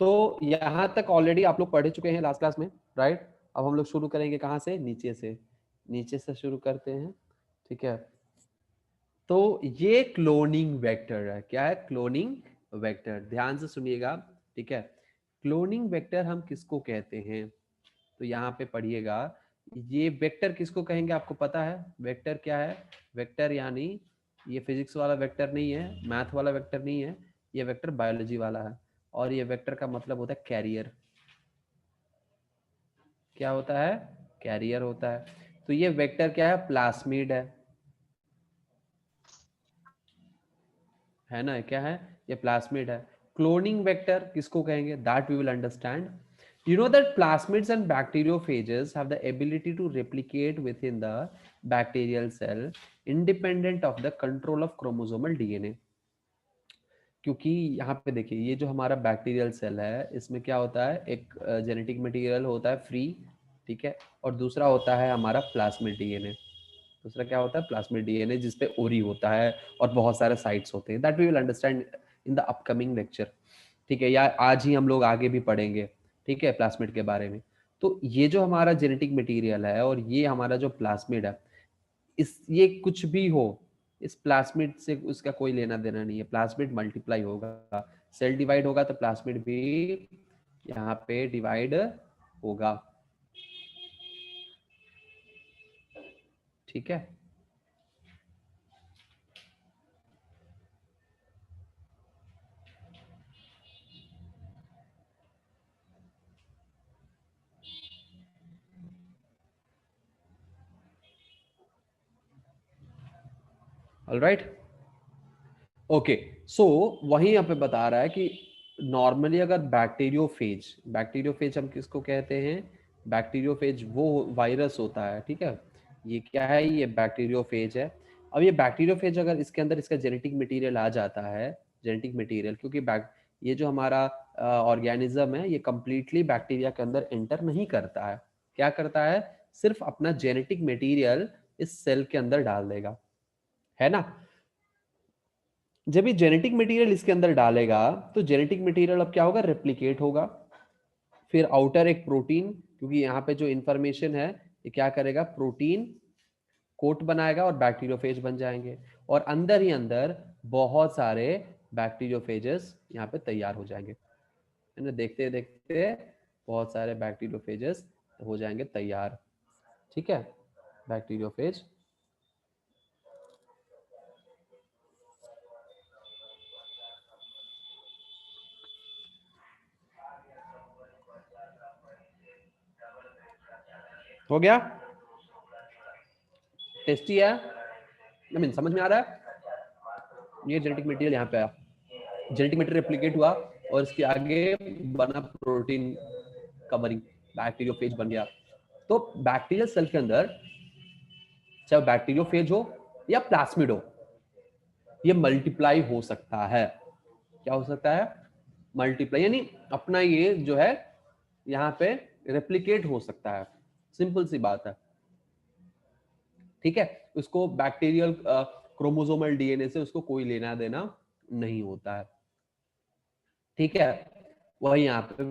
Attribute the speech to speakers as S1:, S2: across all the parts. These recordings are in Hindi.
S1: तो यहाँ तक ऑलरेडी आप लोग पढ़ चुके हैं लास्ट क्लास में, राइट। अब हम लोग शुरू करेंगे कहाँ से, नीचे से शुरू करते हैं, ठीक है। तो ये क्लोनिंग वेक्टर है, क्या है, क्लोनिंग वेक्टर, ध्यान से सुनिएगा, ठीक है। क्लोनिंग वेक्टर हम किसको कहते हैं, तो यहाँ पे पढ़िएगा, ये वेक्टर किसको कहेंगे आपको पता है, वेक्टर क्या है, वेक्टर यानी ये फिजिक्स वाला वेक्टर नहीं है, मैथ वाला वेक्टर नहीं है, ये वेक्टर बायोलॉजी वाला है। और ये वेक्टर का मतलब होता है कैरियर, क्या होता है, कैरियर होता है। तो ये वेक्टर क्या है, प्लास्मिड है ना, क्या है, ये प्लास्मिड है। क्लोनिंग वेक्टर किसको कहेंगे, that we will understand. You know that plasmids and bacteriophages have the ability to replicate within the bacterial cell independent of the control of chromosomal DNA। क्योंकि यहाँ पे देखिए, ये जो हमारा बैक्टीरियल सेल है, इसमें क्या होता है, एक जेनेटिक मटेरियल होता है फ्री, ठीक है, और दूसरा होता है हमारा प्लास्मिड डीएनए। दूसरा क्या होता है, प्लास्मिड डीएनए, जिसपे ओरी होता है और बहुत सारे साइट्स होते हैं, that we will understand in the upcoming lecture, ठीक है, या आज ही हम लोग आगे भी पढ़ेंगे, ठीक है, प्लास्मिड के बारे में। तो ये जो हमारा जेनेटिक मटेरियल है और ये हमारा जो प्लास्मिड है, इस ये कुछ भी हो, इस प्लास्मिड से उसका कोई लेना देना नहीं है। प्लास्मिड मल्टीप्लाई होगा, सेल डिवाइड होगा तो प्लास्मिड भी यहाँ पे डिवाइड होगा, ठीक है। Alright, okay. सो वही यहाँ पे बता रहा है कि नॉर्मली अगर बैक्टीरियोफेज हम किसको कहते हैं, बैक्टीरियोफेज वो वायरस होता है, ठीक है। ये क्या है, ये बैक्टीरियोफेज है। अब ये बैक्टीरियोफेज अगर इसके अंदर इसका जेनेटिक मटेरियल आ जाता है, जेनेटिक मटेरियल, क्योंकि ये जो हमारा ऑर्गेनिज्म है, ये कंप्लीटली बैक्टीरिया के अंदर एंटर नहीं करता है, क्या करता है, सिर्फ अपना जेनेटिक मटेरियल इस सेल के अंदर डाल देगा, है ना। जब ये जेनेटिक मटेरियल इसके अंदर डालेगा तो जेनेटिक मटेरियल अब क्या होगा, रेप्लिकेट होगा। फिर आउटर एक प्रोटीन, क्योंकि यहाँ पे जो इंफॉर्मेशन है ये क्या करेगा, प्रोटीन कोट बनाएगा और बैक्टीरियोफेज बन जाएंगे, और अंदर ही अंदर बहुत सारे बैक्टीरियोफेजेस यहाँ पे तैयार हो जाएंगे, है ना। देखते देखते बहुत सारे बैक्टीरियोफेजेस हो जाएंगे तैयार, ठीक है, बैक्टीरियोफेज। हो गया, टेस्टी है, आई मीन समझ में आ रहा है। ये जेनेटिक मटेरियल यहाँ पे आया, जेनेटिक मटेरियल रेप्लिकेट हुआ और इसके आगे बना प्रोटीन कवरिंग, बैक्टीरियोफेज बन गया। तो बैक्टीरियल सेल के अंदर चाहे बैक्टीरियोफेज हो या प्लास्मिड हो, ये मल्टीप्लाई हो सकता है, क्या हो सकता है, मल्टीप्लाई, यानी अपना ये जो है यहाँ पे रेप्लिकेट हो सकता है, सिंपल सी बात है, ठीक है। उसको बैक्टीरियल क्रोमोसोमल डीएनए से उसको कोई लेना देना नहीं होता है, ठीक है। वही यहाँ पे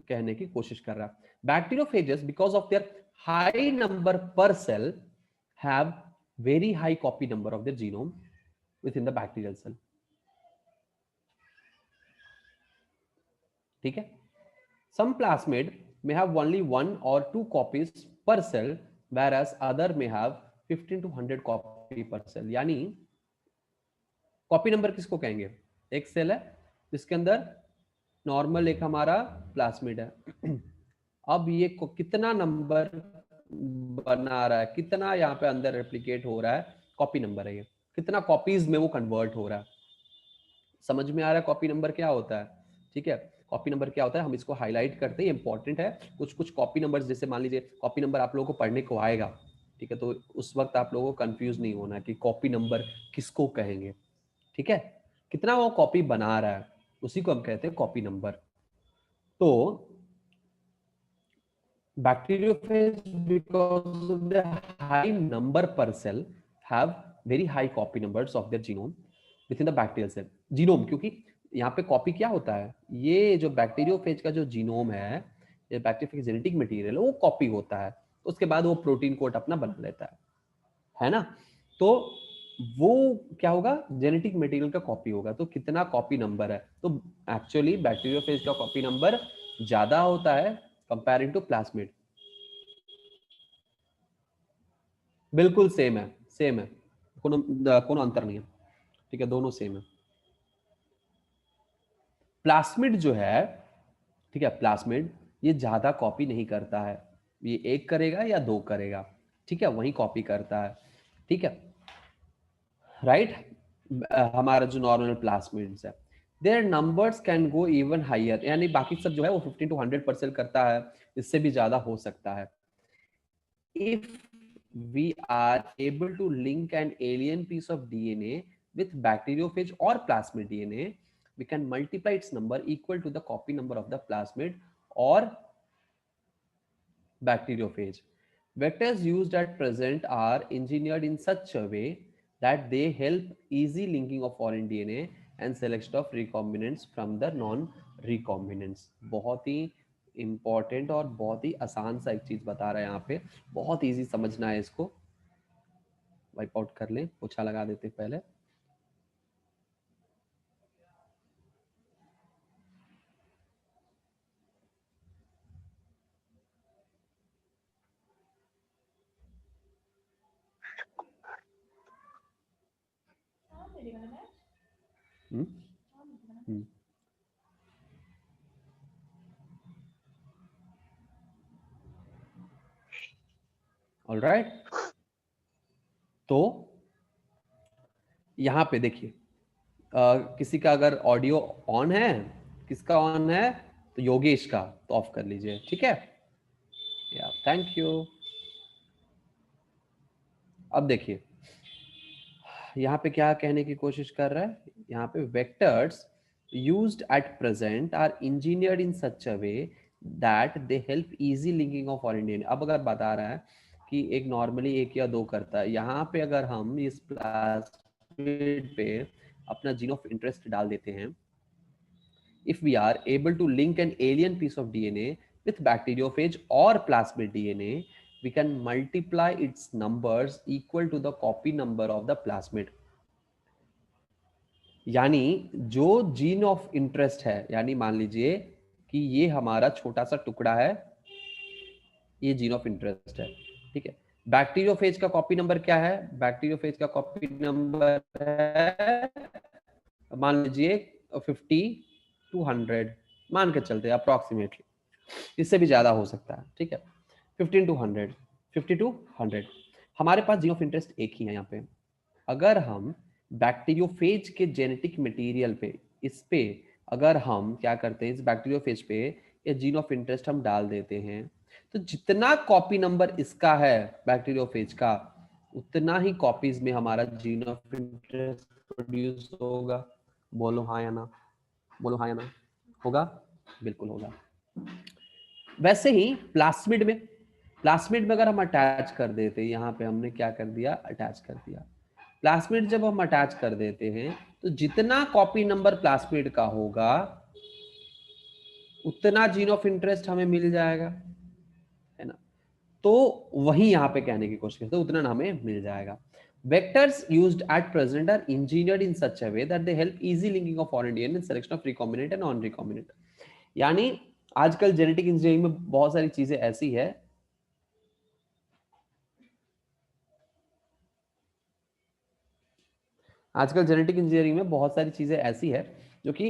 S1: कहने की कोशिश कर रहा है। Bacteriophages because of their high number per cell have very high copy number of their genome within the bacterial cell, ठीक है। Some plasmid may have only 1 or 2 copies per cell whereas other may have 15 to 100 copy per cell। यानी कॉपी नंबर किसको कहेंगे, एक सेल है जिसके अंदर नॉर्मल एक हमारा प्लास्मिड है, अब ये कितना नंबर बना रहा है, कितना यहाँ पे अंदर रेप्लिकेट हो रहा है, कॉपी नंबर है ये, कितना कॉपीज में वो कन्वर्ट हो रहा है। समझ में आ रहा है कॉपी नंबर क्या होता है, ठीक है। कॉपी नंबर क्या होता है, हम इसको हाईलाइट करते हैं, इंपॉर्टेंट है। कुछ कुछ कॉपी नंबर, जैसे मान लीजिए कॉपी नंबर आप लोगों को पढ़ने को आएगा, ठीक है, तो उस वक्त आप लोगों को कंफ्यूज नहीं होना कि कॉपी नंबर किसको कहेंगे, ठीक है। कितना वो कॉपी बना रहा है उसी को हम कहते हैं कॉपी नंबर। तो bacteriophage because of the high number per cell have very high copy numbers of their genome within the bacterial cell। Genome, क्योंकि यहाँ पे कॉपी क्या होता है, ये जो बैक्टीरियोफेज का जो जीनोम है, ये बैक्टीरियोफेज जेनेटिक मटेरियल है, वो कॉपी होता है, उसके बाद वो प्रोटीन कोड अपना बना लेता है ना। तो वो क्या होगा, जेनेटिक मटेरियल का कॉपी होगा। तो कितना कॉपी नंबर है, तो एक्चुअली बैक्टीरियोफेज का कॉपी नंबर ज्यादा होता है कंपेयरिंग टू प्लाज्मिड। बिल्कुल सेम है, सेम है, कोनो अंतर नहीं है, ठीक है, दोनों सेम है। प्लाज्मिड जो है, ठीक है, प्लाज्मिड ये ज्यादा कॉपी नहीं करता है, ये एक करेगा या दो करेगा, ठीक है, वही कॉपी करता है, ठीक है, राइट। हमारा जो नॉर्मल प्लाज्मिड्स है, their numbers can go even higher, यानी बाकी सब जो है वो 15 to 100% करता है, इससे भी ज्यादा हो सकता है। If we are able to link an alien piece of DNA with bacteriophage or plasmid DNA, we can multiply its number equal to the copy number of the plasmid or bacteriophage. Vectors used at present are engineered in such a way that they help easy linking of foreign DNA and selection of recombinants from the non-recombinants. बहुत ही इंपॉर्टेंट और बहुत ही आसान सा एक चीज बता रहा है यहाँ पे, बहुत इजी समझना है इसको। वाइप आउट कर लें, पोछा लगा देते पहले। ऑलराइट, तो यहाँ पे देखिए, किसी का अगर ऑडियो ऑन है, किसका ऑन है, तो योगेश का, तो ऑफ कर लीजिए, ठीक है, या थैंक यू। अब देखिए यहाँ पे क्या कहने की कोशिश कर रहा है, यहाँ पे vectors used at present are engineered in such a way that they help easy linking of foreign DNA। अब अगर बता रहा है कि एक नॉर्मली एक या दो करता है, यहाँ पे अगर हम इस प्लास्मिड पे अपना जीन ऑफ इंटरेस्ट डाल देते हैं, if we are able to link an alien piece of DNA with bacteriophage or plasmid DNA, we can multiply its numbers equal to the copy number of the plasmid। यानी जो जीन ऑफ इंटरेस्ट है, यानी मान लीजिए कि ये हमारा छोटा सा टुकड़ा है, ये जीन ऑफ इंटरेस्ट है, ठीक है। बैक्टीरियोफेज का कॉपी नंबर क्या है, बैक्टीरियोफेज का कॉपी नंबर है, मान लीजिए 50 to 100, मान के चलते हैं अप्रोक्सीमेटली, इससे भी ज्यादा हो सकता है, ठीक है, 15 to 100, 50 to 100। हमारे पास जीन ऑफ इंटरेस्ट एक ही है यहाँ पे। अगर हम बैक्टीरियोफेज के जेनेटिक मटेरियल पे, इस पे अगर हम क्या करते हैं, इस बैक्टीरियोफेज पे ये जीन ऑफ इंटरेस्ट हम डाल देते हैं, तो जितना कॉपी नंबर इसका है बैक्टीरियोफेज का, उतना ही कॉपीज में हमारा जीन ऑफ इंटरेस्ट प्रोड्यूस होगा। बोलो हाँ या ना, बोलो हाँ या ना, होगा, बिल्कुल होगा। वैसे ही प्लास्मिड में अगर हम अटैच कर देते, यहाँ पे हमने क्या कर दिया, अटैच कर दिया। प्लास्मिड जब हम अटैच कर देते हैं, तो जितना कॉपी नंबर प्लास्मिड का होगा, उतना जीन ऑफ इंटरेस्ट हमें मिल जाएगा, है ना। तो वही यहाँ पे कहने की कोशिश करते, उतना हमें मिल जाएगा। Vectors used at present are engineered in such a way that they help easy linking of foreign DNA and selection of recombinant and non-recombinant। यानी आजकल जेनेटिक इंजीनियरिंग में बहुत सारी चीजें ऐसी है, आजकल जेनेटिक इंजीनियरिंग में बहुत सारी चीजें ऐसी है जो कि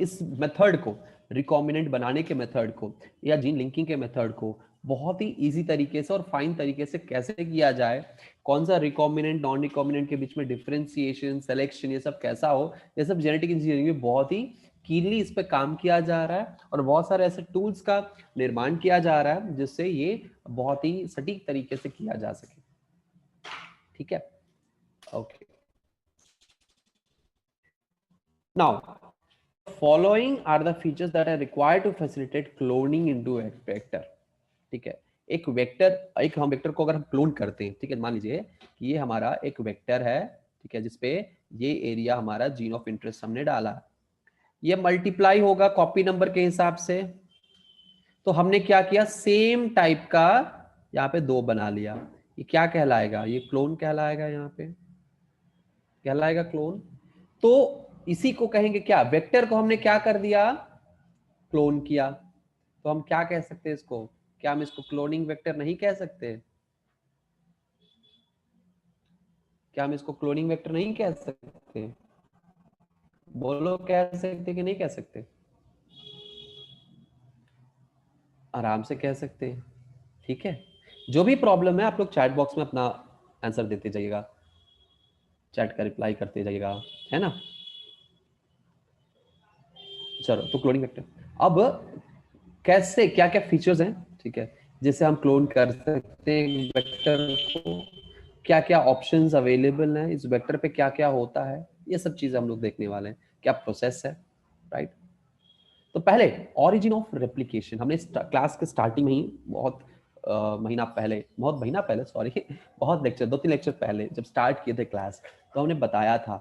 S1: इस मेथड को, रिकॉम्बिनेंट बनाने के मेथड को या जीन लिंकिंग के मेथड को बहुत ही इजी तरीके से और फाइन तरीके से कैसे किया जाए, कौन सा रिकॉम्बिनेंट नॉन रिकॉम्बिनेंट के बीच में डिफरेंशिएशन, सिलेक्शन, ये सब कैसा हो, ये सब जेनेटिक इंजीनियरिंग में बहुत ही कीनली इस पे काम किया जा रहा है और बहुत सारे ऐसे टूल्स का निर्माण किया जा रहा है जिससे ये बहुत ही सटीक तरीके से किया जा सके, ठीक है, okay. Now, following are the features that are required to facilitate cloning into a vector। ठीक है, एक वेक्टर, एक हम वेक्टर को अगर हम क्लोन करते हैं, ठीक है, मान लीजिए कि ये हमारा एक वेक्टर है, ठीक है, जिसपे ये एरिया हमारा जीन ऑफ इंटरेस्ट हमने डाला, ये मल्टीप्लाई होगा कॉपी नंबर के हिसाब से। तो हमने क्या किया, सेम टाइप का यहाँ पे 2 बना लिया। ये क्या कहलाएगा, ये क्लोन कहलाएगा, यहाँ पे कहलाएगा क्लोन। तो इसी को कहेंगे क्या, वेक्टर को हमने क्या कर दिया, क्लोन किया। तो हम क्या कह सकते हैं इसको, क्या हम इसको क्लोनिंग वेक्टर नहीं कह सकते, क्या हम इसको क्लोनिंग वेक्टर नहीं कह सकते, बोलो कह सकते कि नहीं कह सकते, आराम से कह सकते हैं। ठीक है, जो भी प्रॉब्लम है आप लोग चैट बॉक्स में अपना आंसर देते जाइएगा, चैट का रिप्लाई करते जाइएगा, है ना। चलो, तो क्लोनिंग वेक्टर अब कैसे, क्या क्या फीचर्स हैं, ठीक है, जिससे हम क्लोन कर सकते हैं वेक्टर को, क्या क्या ऑप्शंस अवेलेबल हैं इस वेक्टर पे, क्या क्या होता है, ये सब चीजें हम लोग देखने वाले हैं, क्या प्रोसेस है, राइट। तो पहले ऑरिजिन ऑफ रेप्लिकेशन, हमने क्लास के स्टार्टिंग में ही बहुत महीना पहले सॉरी बहुत लेक्चर, 2-3 लेक्चर पहले जब स्टार्ट किए थे क्लास, तो हमने बताया था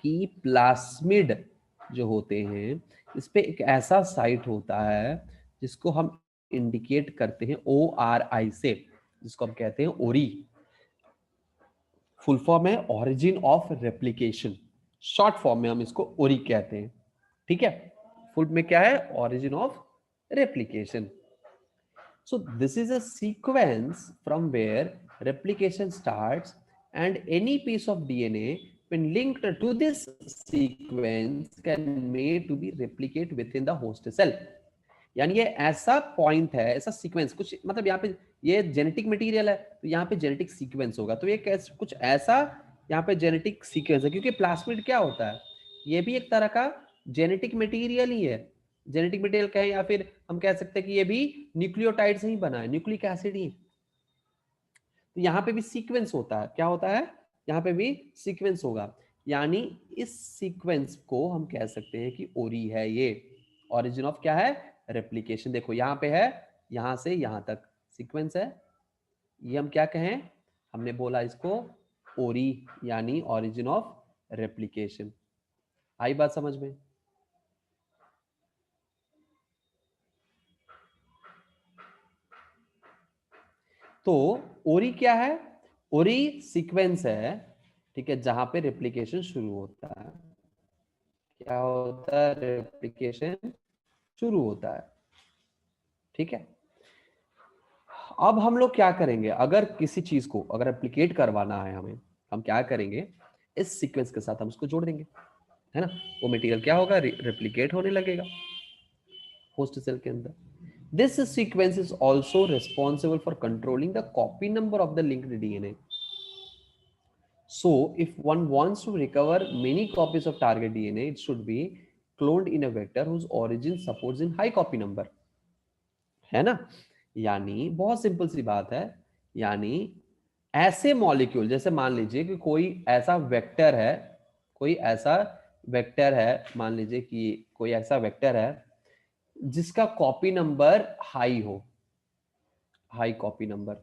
S1: कि प्लास्मिड जो होते हैं इस पे एक ऐसा साइट होता है जिसको हम इंडिकेट करते हैं ORI से, जिसको हम कहते हैं ओरी। फुल फॉर्म है origin of replication, short form में हम इसको ओरी कहते हैं, ठीक है। फुल में क्या है, origin of replication. So this is a sequence from where replication starts, and any piece of DNA when linked to this sequence can made to be replicate within the host cell। यानी ये ऐसा पॉइंट है, ऐसा सीक्वेंस कुछ, मतलब यहाँ पे ये जेनेटिक मटेरियल है तो यहाँ पे जेनेटिक सीक्वेंस होगा, तो ये कुछ ऐसा यहाँ पे जेनेटिक सीक्वेंस है, क्योंकि प्लास्मिड क्या होता है, ये भी एक तरह का जेनेटिक मटेरियल ही है। जेनेटिक मटेरियल कहें या फिर हम कह सकते हैं कि ये भी न्यूक्लियोटाइड से ही बना है, न्यूक्लिक एसिड ही। तो यहाँ पे भी सीक्वेंस होता है, क्या होता है, यहाँ पे भी सीक्वेंस होगा, यानी इस सीक्वेंस को हम कह सकते हैं कि ओरी है ये, ओरिजिन ऑफ क्या है, रेप्लिकेशन। देखो यहाँ पे है, यहाँ से यहाँ तक सीक्वेंस है, ये हम क्या कहें, हमने बोला इसको ओरी, यानी ओरिजिन ऑफ रेप्लिकेशन। आई बात समझ में। तो ओरी क्या है, ओरी सीक्वेंस है, ठीक है, जहां पे रेप्लिकेशन शुरू होता है। क्या होता है, रेप्लिकेशन शुरू होता है, ठीक है। अब हम लोग क्या करेंगे, अगर किसी चीज को अगर रेप्लिकेट करवाना है हमें, हम क्या करेंगे, इस सीक्वेंस के साथ हम उसको जोड़ देंगे, है ना। वो मटेरियल क्या होगा, रेप्लिकेट होने लगेगा होस्ट सेल के अंदर। This sequence is also responsible for controlling the copy number of the linked DNA. So, if one wants to recover many copies of target DNA, it should be cloned in a vector whose origin supports in high copy number, है ना। यानी बहुत सिंपल सी बात है, यानी ऐसे मॉलिक्यूल, जैसे मान लीजिए कि कोई ऐसा वेक्टर है, कोई ऐसा वेक्टर है, मान लीजिए कि कोई ऐसा वेक्टर है जिसका कॉपी नंबर हाई हो, हाई कॉपी नंबर,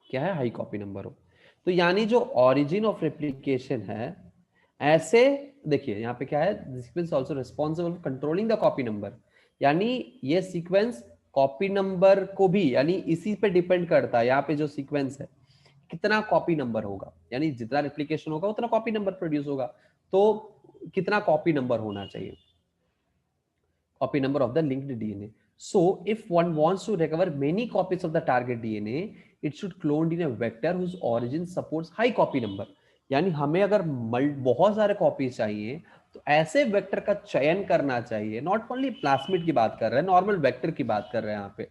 S1: क्या है, हाई कॉपी नंबर हो, तो यानी जो ओरिजिन ऑफ रेप्लिकेशन है, ऐसे देखिए यहाँ पे क्या है, sequence also responsible for controlling the copy number, यानी ये सीक्वेंस कॉपी नंबर को भी, यानी इसी पे डिपेंड करता है, यहाँ पे जो सीक्वेंस है कितना कॉपी नंबर होगा, यानी जितना रेप्लिकेशन होगा उतना कॉपी नंबर प्रोड्यूस होगा, तो कितना कॉपी नंबर होना चाहिए, copy number of the linked DNA. So, if one wants to recover many copies of the target DNA, it should cloned in a vector whose origin supports high copy number. यानी हमें अगर बहुत सारे कॉपी चाहिए तो ऐसे वेक्टर का चयन करना चाहिए, नॉट ओनली प्लास्मिड की बात कर रहे हैं, नॉर्मल वेक्टर की बात कर रहे हैं यहाँ पे,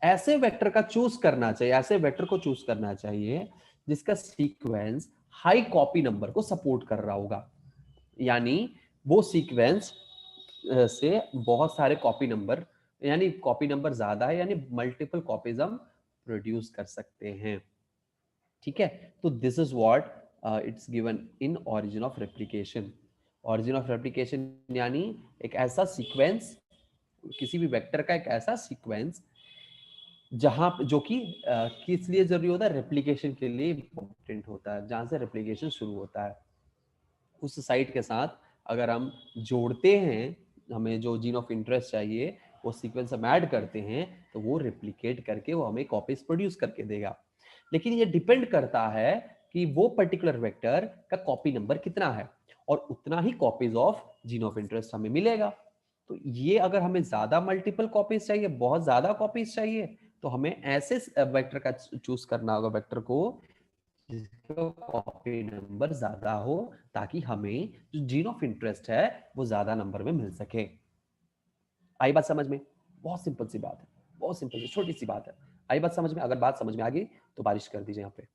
S1: ऐसे वेक्टर का चूज करना चाहिए, ऐसे वेक्टर को चूज करना चाहिए जिसका सीक्वेंस हाई कॉपी नंबर को सपोर्ट कर रहा होगा, यानी वो सीक्वेंस से बहुत सारे कॉपी नंबर, यानी कॉपी नंबर ज्यादा है, यानी मल्टीपल कॉपीज हम प्रोड्यूस कर सकते हैं, ठीक है। तो this is what it's given in origin of replication. Origin of replication यानी एक ऐसा सीक्वेंस, किसी भी वेक्टर का एक ऐसा सीक्वेंस जहां जो कि किस लिए जरूरी होता है, रेप्लिकेशन के लिए इंपॉर्टेंट होता है, जहां से रेप्लिकेशन शुरू होता है, उस साइट के साथ अगर हम जोड़ते हैं, हमें जो जीन ऑफ इंटरेस्ट चाहिए वो सीक्वेंस हम ऐड करते हैं, तो वो रिप्लिकेट करके वो हमें कॉपीज प्रोड्यूस करके देगा। लेकिन ये डिपेंड करता है कि वो पर्टिकुलर वेक्टर का कॉपी नंबर कितना है, और उतना ही copies of gene of interest हमें मिलेगा। तो ये अगर हमें ज्यादा मल्टीपल कॉपीज चाहिए, बहुत ज्यादा कॉपीज चाहिए, तो हमें ऐसे वेक्टर का चूज करना होगा, वेक्टर को जिसका कॉपी नंबर ज्यादा हो, ताकि हमें जो जीन ऑफ इंटरेस्ट है वो ज्यादा नंबर में मिल सके। आई बात समझ में? बहुत सिंपल सी बात है, बहुत सिंपल सी छोटी सी बात है। आई बात समझ में? अगर बात समझ में आ गई तो बारिश कर दीजिए यहाँ पे।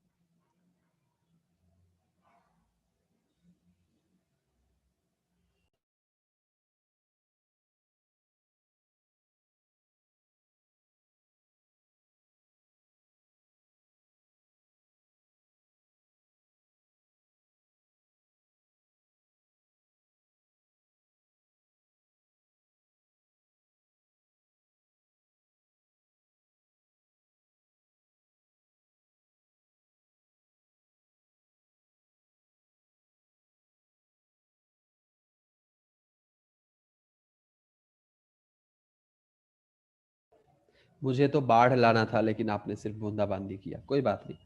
S1: मुझे तो बाढ़ लाना था, लेकिन आपने सिर्फ बूंदाबांदी किया। कोई बात नहीं,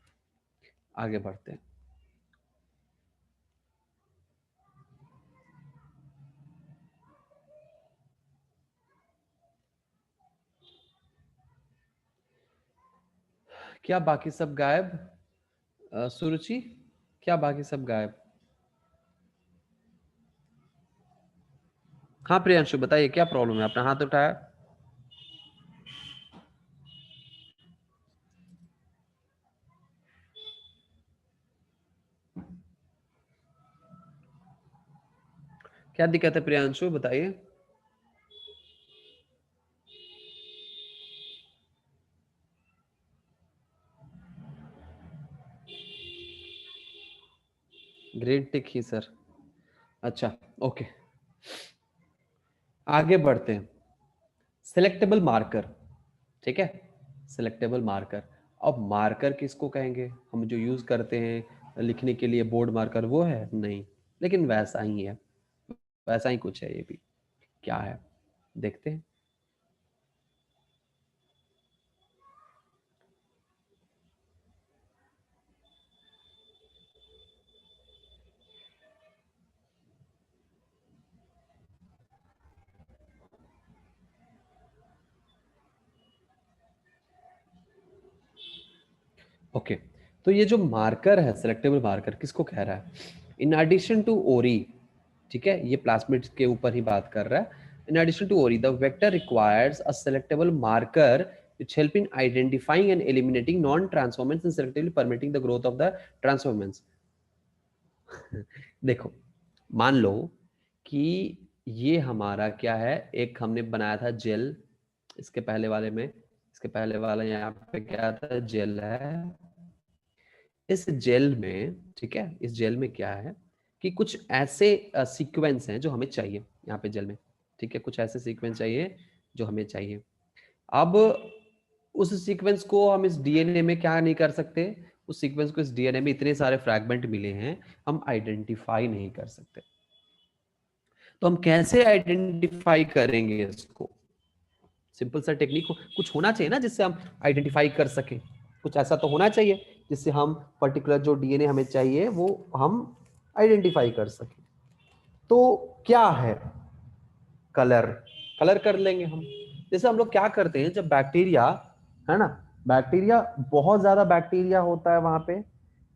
S1: आगे बढ़ते हैं। क्या बाकी सब गायब? सुरुचि, क्या बाकी सब गायब? हाँ प्रियांशु बताइए, क्या प्रॉब्लम है? अपना हाथ उठाया। क्या दिक्कत है प्रियांशु, बताइए। ग्रीन टिक ही सर? अच्छा, ओके, आगे बढ़ते हैं। सिलेक्टेबल मार्कर, ठीक है, सिलेक्टेबल मार्कर। अब मार्कर किसको कहेंगे? हम जो यूज करते हैं लिखने के लिए, बोर्ड मार्कर वो है? नहीं, लेकिन वैसा ही है, वैसा ही कुछ है ये भी। क्या है देखते हैं। ओके, तो ये जो मार्कर है, सिलेक्टेबल मार्कर, किसको कह रहा है? इन एडिशन टू ओरी, ठीक है, ये प्लास्मिड के ऊपर ही बात कर रहा है। इन एडिशन टू ओरी the vector requires a selectable marker which help in identifying and eliminating non-transformants and selectively permitting the growth of the transformants. देखो, मान लो कि ये हमारा क्या है, एक हमने बनाया था जेल, इसके पहले वाले में, इसके पहले वाला यहाँ पे क्या था, जेल है। इस जेल में, ठीक है, इस जेल में क्या है कि कुछ ऐसे सीक्वेंस हैं जो हमें चाहिए यहाँ पे जेल में, ठीक है, कुछ ऐसे सीक्वेंस चाहिए जो हमें चाहिए। अब उस सीक्वेंस को हम इस डीएनए में क्या नहीं कर सकते, उस सीक्वेंस को इस डीएनए में इतने सारे फ्रैगमेंट मिले हैं, हम आइडेंटिफाई नहीं कर सकते। तो हम कैसे आइडेंटिफाई करेंगे इसको? सिंपल सा टेक्निक कुछ होना चाहिए ना जिससे हम आइडेंटिफाई कर सकें। कुछ ऐसा तो होना चाहिए जिससे हम पर्टिकुलर जो डीएनए हमें चाहिए वो हम आइडेंटिफाई कर सकें। तो क्या है? कलर। कलर कर लेंगे हम। जैसे हम लोग क्या करते हैं, जब बैक्टीरिया, है ना, बैक्टीरिया, बहुत ज्यादा बैक्टीरिया होता है वहां पे,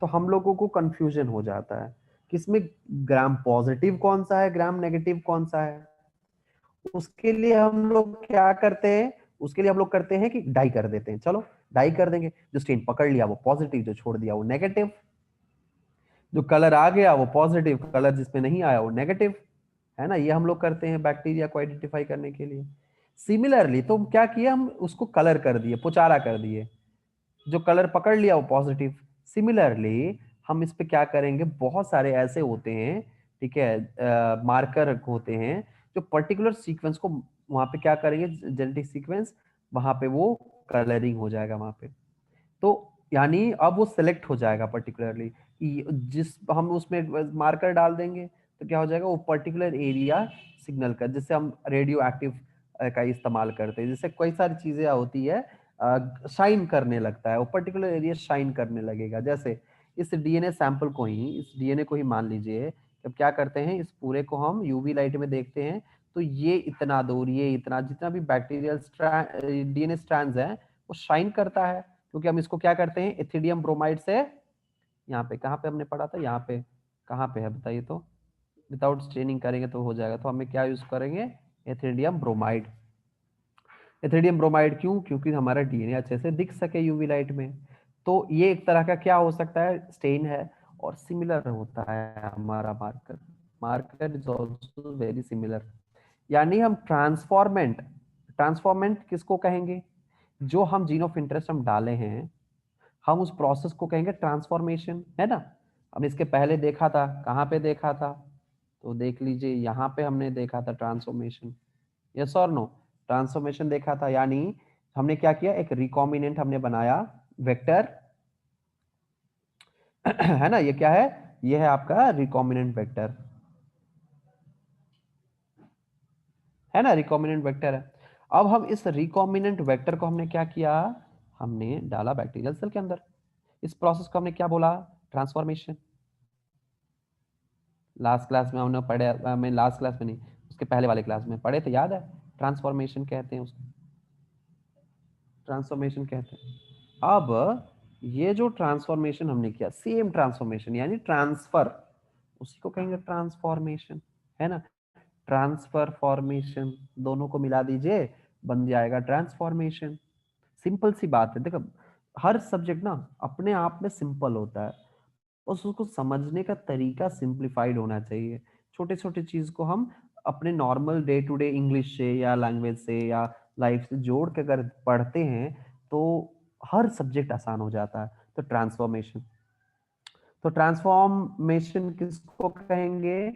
S1: तो हम लोगों को कंफ्यूजन हो जाता है कि इसमें ग्राम पॉजिटिव कौन सा है, ग्राम नेगेटिव कौन सा है। उसके लिए हम लोग क्या करते हैं, उसके लिए हम लोग करते हैं कि डाई कर देते हैं। चलो डाई कर देंगे, जो स्टेन पकड़ लिया वो पॉजिटिव, जो छोड़ दिया वो नेगेटिव, जो कलर आ गया वो पॉजिटिव, कलर जिसमें नहीं आया वो नेगेटिव, है ना। ये हम लोग करते हैं बैक्टीरिया को आइडेंटिफाई करने के लिए। सिमिलरली तो क्या किया, हम उसको कलर कर दिए, पुचारा कर दिए, जो कलर पकड़ लिया वो पॉजिटिव। सिमिलरली हम इस पे क्या करेंगे, बहुत सारे ऐसे होते हैं, ठीक है, मार्कर होते हैं जो पर्टिकुलर सीक्वेंस को वहां पे क्या करेंगे, जेनेटिक सीक्वेंस, वहां पे वो कलरिंग हो जाएगा वहां पे। तो यानी अब वो सिलेक्ट हो जाएगा पर्टिकुलरली, जिस हम उसमें मार्कर डाल देंगे तो क्या हो जाएगा, वो पर्टिकुलर एरिया सिग्नल कर, जिससे हम रेडियो एक्टिव का इस्तेमाल करते हैं, जिससे कई सारी चीजें होती है, शाइन करने लगता है, वो पर्टिकुलर एरिया शाइन करने लगेगा। जैसे इस डीएनए सैंपल को ही, इस डीएनए को ही मान लीजिए, जब क्या करते हैं, इस पूरे को हम यूवी लाइट में देखते हैं, तो ये इतना दूर, ये इतना, जितना भी बैक्टीरियल डीएनए स्ट्रैंड्स हैं वो शाइन करता है, क्योंकि हम इसको क्या करते हैं, एथिडियम ब्रोमाइड से, यहाँ पे कहाँ पे हमने पढ़ा था, यहाँ पे कहाँ पे है बताइए तो, विदाउट स्टेनिंग करेंगे तो हो जाएगा, तो हमें क्या यूज करेंगे, एथिडियम ब्रोमाइड। एथिडियम ब्रोमाइड क्यों, क्योंकि हमारा डीएनए अच्छे से दिख सके यूवी लाइट में। तो ये एक तरह का क्या हो सकता है, स्टेन है, और सिमिलर होता है हमारा marker, marker is also very similar. यानी हम ट्रांसफॉर्मेंट, ट्रांसफॉर्मेंट किसको कहेंगे, जो हम जीन ऑफ इंटरेस्ट हम डाले हैं, हम उस प्रोसेस को कहेंगे ट्रांसफॉर्मेशन, है ना। हमने इसके पहले देखा था, कहाँ पे देखा था, तो देख लीजिए यहाँ पे हमने देखा था ट्रांसफॉर्मेशन, यस और नो, ट्रांसफॉर्मेशन देखा था। यानी हमने क्या किया, एक रिकॉम्बिनेंट हमने बनाया वेक्टर है ना, ये क्या है, ये है आपका रिकॉम्बिनेंट वेक्टर, है ना, रिकॉम्बिनेंट वेक्टर है। अब हम इस रिकॉम्बिनेंट वेक्टर को हमने क्या किया, हमने डाला बैक्टीरियल सेल के अंदर। इस प्रोसेस को हमने क्या बोला, ट्रांसफॉर्मेशन। लास्ट क्लास में हमने पढ़े, मैं लास्ट क्लास में नहीं, उसके पहले वाले क्लास में पढ़े थे, याद है, ट्रांसफॉर्मेशन कहते हैं उसको, ट्रांसफॉर्मेशन कहते हैं। अब ये जो ट्रांसफॉर्मेशन हमने किया, सेम ट्रांसफॉर्मेशन यानी ट्रांसफर, उसी को कहेंगे ट्रांसफॉर्मेशन, है ना, ट्रांसफर फॉर्मेशन, दोनों को मिला दीजिए, बन जाएगा ट्रांसफॉर्मेशन। सिंपल सी बात है, देखो हर सब्जेक्ट ना अपने आप में सिंपल होता है, उसको समझने का तरीका सिंप्लीफाइड होना चाहिए। छोटे छोटे चीज को हम अपने normal day to day English से या लैंग्वेज से या लाइफ से जोड़ के अगर पढ़ते हैं तो हर सब्जेक्ट आसान हो जाता है। तो ट्रांसफॉर्मेशन, तो ट्रांसफॉर्मेशन किसको कहेंगे,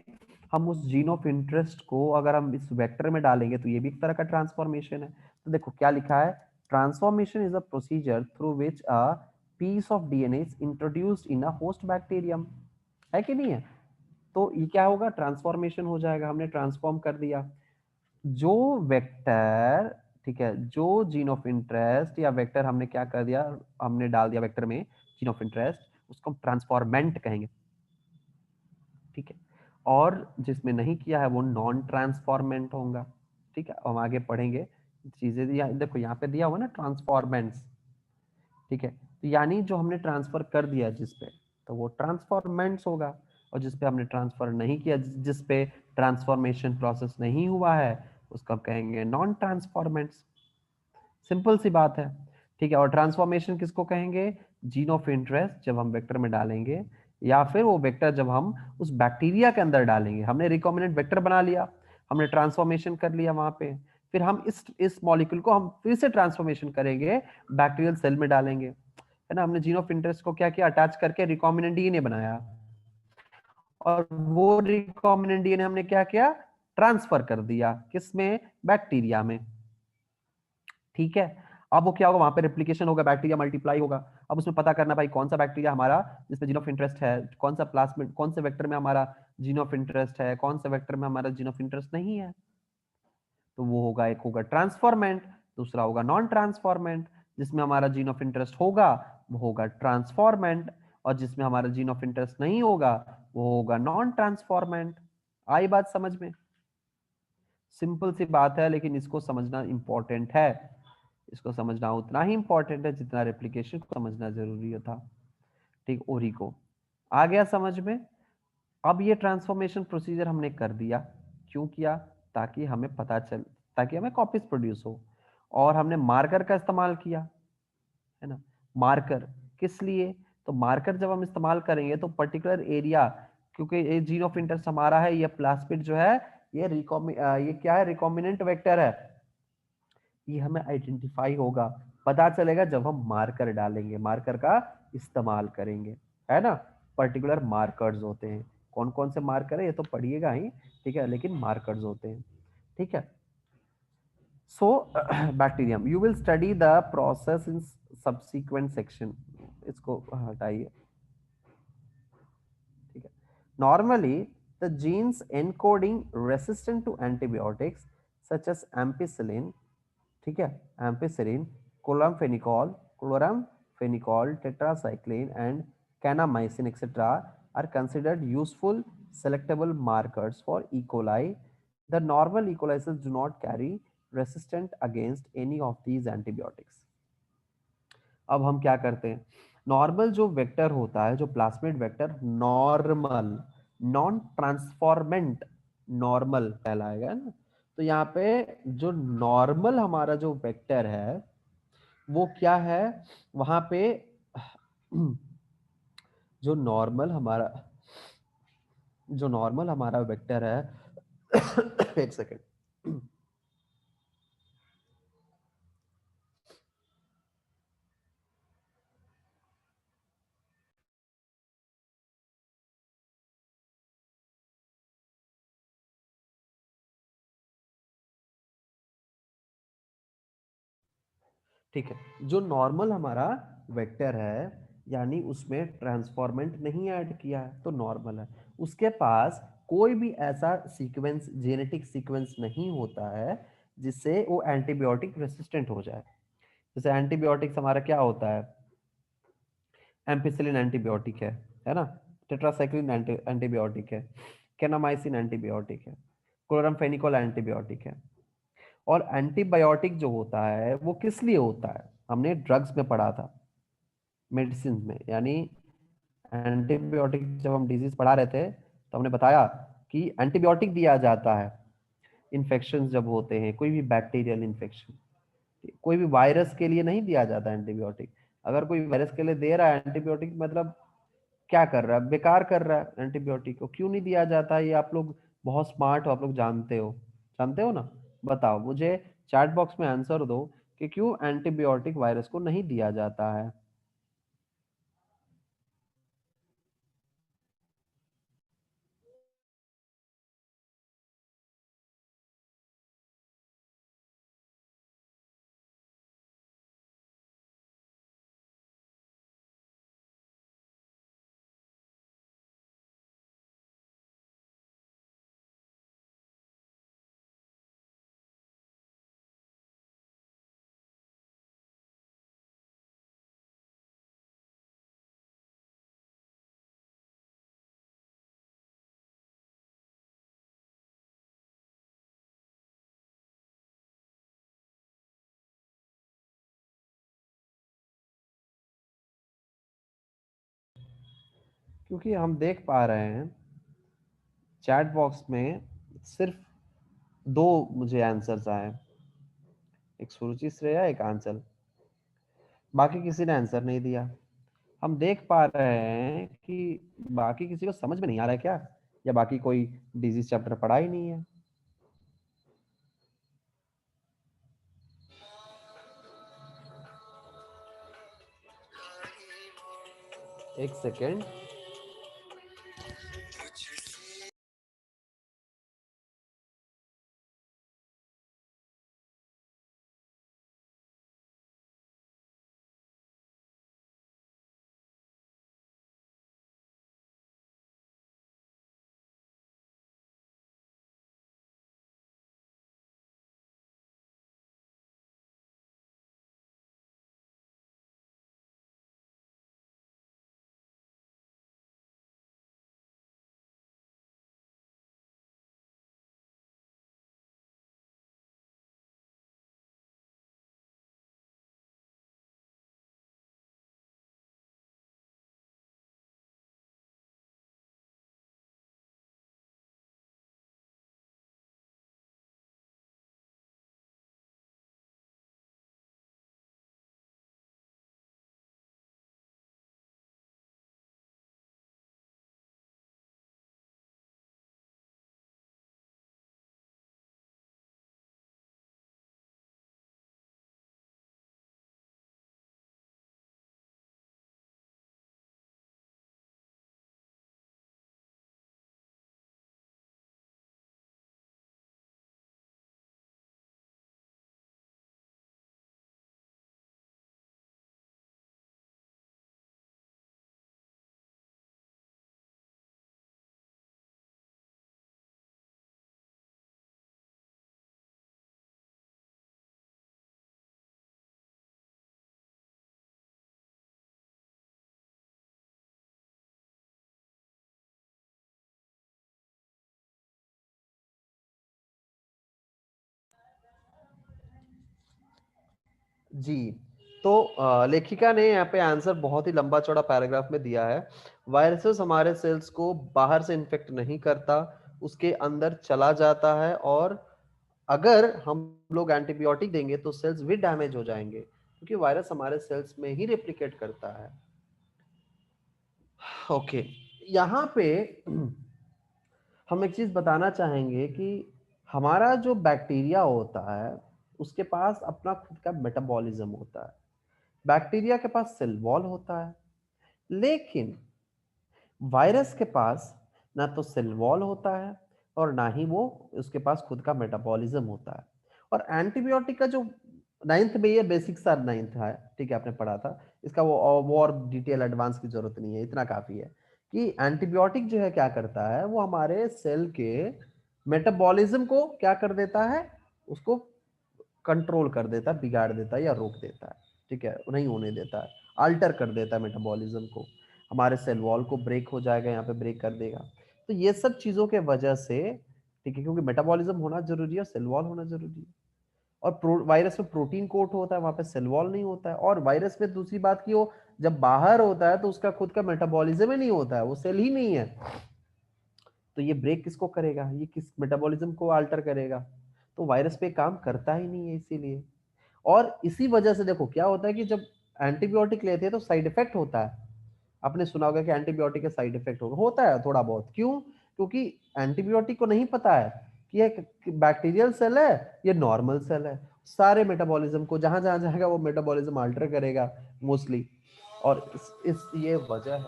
S1: हम उस जीन ऑफ इंटरेस्ट को अगर हम इस वेक्टर में डालेंगे तो ये भी एक तरह का ट्रांसफॉर्मेशन है। तो देखो क्या लिखा है, transformation is a procedure through which a piece of DNA is introduced in a host bacterium, है कि नहीं है। तो ये क्या होगा, ट्रांसफॉर्मेशन हो जाएगा, हमने ट्रांसफॉर्म कर दिया जो वेक्टर, ठीक है, जो जीन ऑफ इंटरेस्ट या वेक्टर हमने क्या कर दिया, हमने डाल दिया वेक्टर में जीन ऑफ इंटरेस्ट, उसको हम ट्रांसफॉर्मेंट कहेंगे, ठीक है। और जिसमें नहीं किया है वो नॉन ट्रांसफॉर्मेंट होगा, ठीक है। हम आगे पढ़ेंगे चीजें, देखो यहाँ पे दिया हुआ ना ट्रांसफॉर्मेंट्स, ठीक है। तो यानी जो हमने ट्रांसफर कर दिया जिस पे, तो वो ट्रांसफॉर्मेंट्स होगा, और जिस पे हमने ट्रांसफर नहीं किया, जिस पे ट्रांसफॉर्मेशन प्रोसेस नहीं हुआ है, उसको हम कहेंगे नॉन ट्रांसफॉर्मेंट्स। सिंपल सी बात है, ठीक है। और ट्रांसफॉर्मेशन किसको कहेंगे, जीन ऑफ इंटरेस्ट जब हम वेक्टर में डालेंगे, या फिर वो वेक्टर जब हम उस बैक्टीरिया के अंदर डालेंगे। हमने रिकॉम्बिनेंट वेक्टर बना लिया, हमने ट्रांसफॉर्मेशन कर लिया वहां पे, फिर हम इस मॉलिक्यूल को हम फिर से ट्रांसफॉर्मेशन करेंगे, बैक्टीरियल सेल में डालेंगे, है ना। हमने जीन ऑफ इंटरेस्ट को क्या किया, अटैच करके रिकॉम्बिनेंट डीएनए बनाया, और वो रिकॉम्बिनेंट डीएनए हमने क्या किया, ट्रांसफर कर दिया किसमें, बैक्टीरिया में, ठीक है। अब वो क्या होगा, वहां पे रेप्लिकेशन होगा, बैक्टीरिया मल्टीप्लाई होगा। अब उसमें पता करना भाई कौन सा बैक्टीरिया हमारा जिसमें जीन ऑफ इंटरेस्ट है, कौन सा प्लाज्मिड, कौन से वेक्टर में हमारा जीन ऑफ इंटरेस्ट है, कौन से वेक्टर में हमारा जीन ऑफ इंटरेस्ट नहीं है। तो वो होगा, एक होगा ट्रांसफॉर्मेंट, दूसरा होगा नॉन ट्रांसफॉर्मेंट। जिसमें हमारा जीन ऑफ इंटरेस्ट होगा वो होगा ट्रांसफॉर्मेंट, और जिसमें हमारा जीन ऑफ इंटरेस्ट नहीं होगा वो होगा नॉन ट्रांसफॉर्मेंट। आई बात समझ में, सिंपल सी बात है, लेकिन इसको समझना इंपॉर्टेंट है, इसको समझना उतना ही इंपॉर्टेंट है जितना रेप्लिकेशन को समझना जरूरी था, ठीक। ओरी को आ गया समझ में। अब ये ट्रांसफॉर्मेशन प्रोसीजर हमने कर दिया, क्यों किया, ताकि हमें पता चल, ताकि हमें कॉपीज प्रोड्यूस हो। और हमने मार्कर का इस्तेमाल किया, है ना। मार्कर किस लिए, तो मार्कर जब हम इस्तेमाल करेंगे तो पर्टिकुलर एरिया, क्योंकि ये जीन ऑफ इंटरेस्ट हमारा है, ये प्लास्मिड जो है, ये क्या है, रिकॉम्बिनेंट वेक्टर है, ये हमें आइडेंटिफाई होगा, पता चलेगा जब हम मार्कर डालेंगे, मार्कर का इस्तेमाल करेंगे, है ना। पर्टिकुलर मार्कर्स होते हैं, कौन कौन से मार्कर है ये तो पढ़िएगा ही, ठीक है, लेकिन मार्कर्स होते हैं, ठीक है। So bacterium, you will study the process in subsequent section, इसको हटाइए, ठीक है। Normally The genes encoding resistant to antibiotics such as ampicillin, ठीक है, ampicillin, chloramphenicol, tetracycline and kanamycin etc. are considered useful selectable markers for E. coli. The normal E. coli cells do not carry resistant against any of these antibiotics. अब हम क्या करते हैं, नॉर्मल जो वेक्टर होता है, जो plasmid vector normal, non transformant normal कहलाएगा ना। तो यहाँ पे जो नॉर्मल हमारा जो वेक्टर है वो क्या है, वहां पे जो नॉर्मल हमारा वेक्टर है एक सेकेंड, ठीक है, जो नॉर्मल हमारा वेक्टर है यानी उसमें ट्रांसफॉर्मेंट नहीं ऐड किया है तो नॉर्मल है, उसके पास कोई भी ऐसा सीक्वेंस, जेनेटिक सीक्वेंस नहीं होता है जिससे वो एंटीबायोटिक रेसिस्टेंट हो जाए। जैसे एंटीबायोटिक्स हमारा क्या होता है, एम्पिसिलिन एंटीबायोटिक है ना, टेट्रासाइक्लिन एंटीबायोटिक है, केनामाइसिन एंटीबायोटिक है, क्लोरामफेनिकोल एंटीबायोटिक है। और एंटीबायोटिक जो होता है वो किस लिए होता है, हमने ड्रग्स में पढ़ा था, मेडिसिन में, यानी एंटीबायोटिक जब हम डिजीज पढ़ा रहे थे तो हमने बताया कि एंटीबायोटिक दिया जाता है इन्फेक्शन जब होते हैं, कोई भी बैक्टीरियल इन्फेक्शन, कोई भी वायरस के लिए नहीं दिया जाता एंटीबायोटिक। अगर कोई वायरस के लिए दे रहा है एंटीबायोटिक, मतलब क्या कर रहा है, बेकार कर रहा है। एंटीबायोटिक को क्यों नहीं दिया जाता, ये आप लोग बहुत स्मार्ट हो, आप लोग जानते हो ना, बताओ मुझे, चैट बॉक्स में आंसर दो कि क्यों एंटीबायोटिक वायरस को नहीं दिया जाता है। क्योंकि हम देख पा रहे हैं चैट बॉक्स में सिर्फ दो मुझे आंसर्स आए, एक सुरुचि श्रेया, एक आंचल, बाकी किसी ने आंसर नहीं दिया। हम देख पा रहे हैं कि बाकी किसी को समझ में नहीं आ रहा है क्या, या बाकी कोई डिजीज चैप्टर पढ़ा ही नहीं है। एक सेकेंड, जी, तो लेखिका ने यहाँ पे आंसर बहुत ही लंबा चौड़ा पैराग्राफ में दिया है। वायरसेस हमारे सेल्स को बाहर से इन्फेक्ट नहीं करता, उसके अंदर चला जाता है, और अगर हम लोग एंटीबायोटिक देंगे तो सेल्स भी डैमेज हो जाएंगे, क्योंकि वायरस हमारे सेल्स में ही रेप्लिकेट करता है। ओके, यहाँ पे हम एक चीज बताना चाहेंगे कि हमारा जो बैक्टीरिया होता है उसके पास अपना खुद का मेटाबॉलिज्म होता है। बैक्टीरिया के पास सेल वॉल होता है, लेकिन वायरस के पास ना तो सेल वॉल होता है और ना ही वो उसके पास खुद का मेटाबॉलिज्म होता है। और एंटीबायोटिक का जो नाइन्थ में, ये बेसिक सा नाइन्थ है, ठीक है, आपने पढ़ा था इसका, वो और डिटेल एडवांस की जरूरत नहीं है, इतना काफी है कि एंटीबायोटिक जो है क्या करता है, वो हमारे सेल के मेटाबॉलिज्म को क्या कर देता है, उसको कंट्रोल कर देता है, बिगाड़ देता है या रोक देता है, ठीक है, नहीं होने देता है, अल्टर कर देता है मेटाबॉलिज्म को। हमारे सेल वॉल को ब्रेक हो जाएगा, यहाँ पे ब्रेक कर देगा। तो ये सब चीजों के वजह से, ठीक है, क्योंकि मेटाबॉलिज्म होना जरूरी है, सेल वॉल होना जरूरी है। और वायरस में प्रोटीन कोट होता है, वहां पे सेल वॉल नहीं होता है। और वायरस में दूसरी बात की, वो जब बाहर होता है तो उसका खुद का मेटाबॉलिज्म ही नहीं होता है, वो सेल ही नहीं है। तो ये ब्रेक किसको करेगा, ये किस मेटाबॉलिज्म को अल्टर करेगा? तो वायरस पे काम करता ही नहीं है, इसीलिए। और इसी वजह से देखो क्या होता है कि जब एंटीबायोटिक लेते हैं तो साइड इफेक्ट होता है। आपने सुना होगा कि एंटीबायोटिक का साइड इफेक्ट होता है थोड़ा बहुत। क्यों? क्योंकि एंटीबायोटिक को नहीं पता है कि ये बैक्टीरियल सेल है, ये नॉर्मल सेल है। सारे मेटाबॉलिज्म को जहां जहां जाएगा वो मेटाबॉलिज्म अल्टर करेगा मोस्टली। और ये वजह है,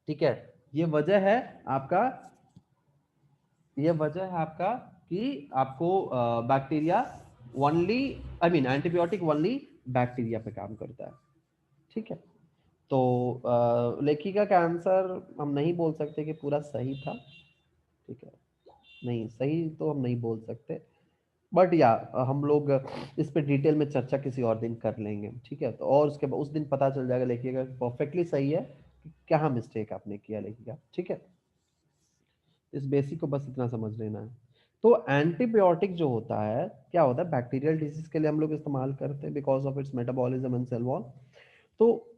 S1: ठीक है, ये वजह है आपका, ये वजह है आपका कि आपको bacteria only, I mean antibiotic only bacteria पे काम करता है, ठीक है। तो लेखिका का आंसर हम नहीं बोल सकते कि पूरा सही था, ठीक है, नहीं सही तो हम नहीं बोल सकते, बट या हम लोग इस पे डिटेल में चर्चा किसी और दिन कर लेंगे, ठीक है। तो और उसके बाद उस दिन पता चल जाएगा लेखिका परफेक्टली सही है कि क्या मिस्टेक आपने किया लेखिका, ठीक है। इस बेसिक को बस इतना समझ लेना है। तो एंटीबायोटिक जो होता है क्या होता है, बैक्टीरियल डिजीज के लिए हम लोग इस्तेमाल करते हैं because of its metabolism and cell wall. तो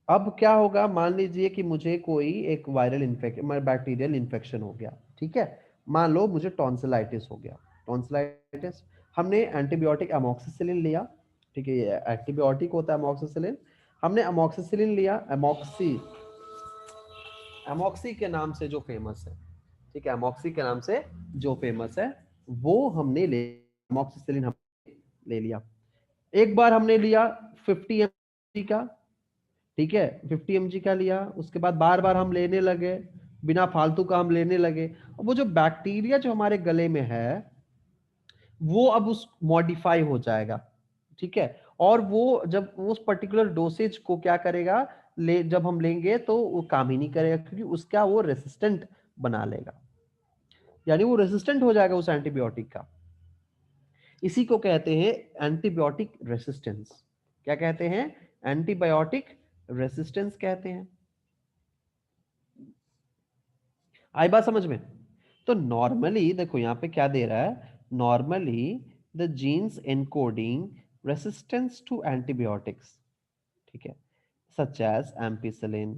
S1: अब क्या होगा, मान लीजिए कि मुझे कोई एक वायरल इन्फेक्शन, बैक्टीरियल इन्फेक्शन हो गया, ठीक है। मान लो मुझे टॉन्सिलाइटिस हो गया, टॉन्सिलाइटिस, हमने एंटीबायोटिक अमोक्सिसिलिन लिया, ठीक है, ये एंटीबायोटिक होता है अमोक्सिसिलिन। हमने अमोक्सिसिलिन लिया, अमोक्सी के नाम से जो फेमस है, ठीक है, अमोक्सी के नाम से जो फेमस है, वो हमने ले, अमोक्सिसिलिन हमने ले लिया। एक बार हमने लिया 50 mg का, ठीक है, 50 mg का लिया, उसके बाद बार बार हम लेने लगे, बिना फालतू का हम लेने लगे। वो जो बैक्टीरिया जो हमारे गले में है वो अब उस मॉडिफाई हो जाएगा, ठीक है। और वो जब उस पर्टिकुलर डोसेज को क्या करेगा, जब हम लेंगे तो वो काम ही नहीं करेगा, क्योंकि उसका वो रेसिस्टेंट बना लेगा, यानी वो रेसिस्टेंट हो जाएगा उस एंटीबायोटिक का। इसी को कहते हैं एंटीबायोटिक रेसिस्टेंस। क्या कहते हैं? एंटीबायोटिक रेसिस्टेंस कहते हैं। आई बात समझ में? तो नॉर्मली देखो यहाँ पे क्या दे रहा है, normally the genes encoding resistance to antibiotics, ठीक है, such as ampicillin,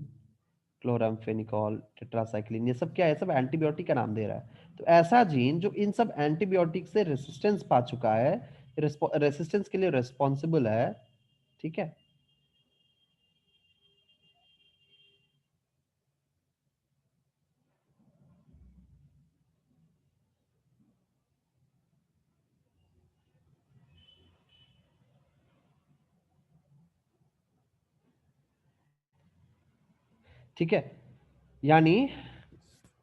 S1: chloramphenicol, tetracycline, ये सब क्या है, सब एंटीबायोटिक का नाम दे रहा है। तो ऐसा जीन जो इन सब एंटीबायोटिक से रेसिस्टेंस पा चुका है, रेसिस्टेंस के लिए रेस्पॉन्सिबल है, ठीक है। ठीक है, यानी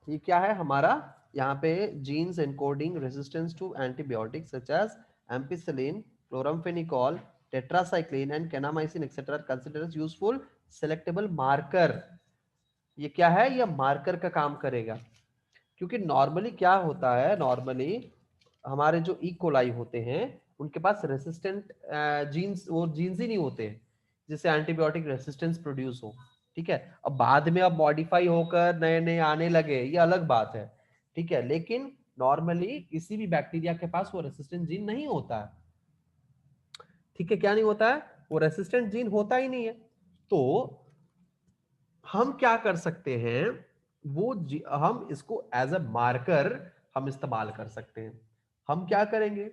S1: ये क्या है हमारा, यहाँ पे genes encoding resistance to antibiotics such as ampicillin, chloramphenicol, tetracycline and kanamycin etcetera considered useful selectable marker. ये क्या है, ये मार्कर का काम करेगा। क्योंकि नॉर्मली क्या होता है, नॉर्मली हमारे जो इकोलाई होते हैं उनके पास रेसिस्टेंट जीन्स, वो जीन्स ही नहीं होते जिससे एंटीबायोटिक रेसिस्टेंस प्रोड्यूस हो, ठीक है। अब बाद में अब मॉडिफाई होकर नए नए आने लगे, ये अलग बात है, ठीक है। लेकिन नॉर्मली किसी भी बैक्टीरिया के पास वो रेसिस्टेंट जीन नहीं होता है, ठीक है, क्या नहीं होता है, वो रेसिस्टेंट जीन होता ही नहीं है। तो हम क्या कर सकते हैं, हम इसको एज अ मार्कर हम इस्तेमाल कर सकते हैं। हम क्या करेंगे,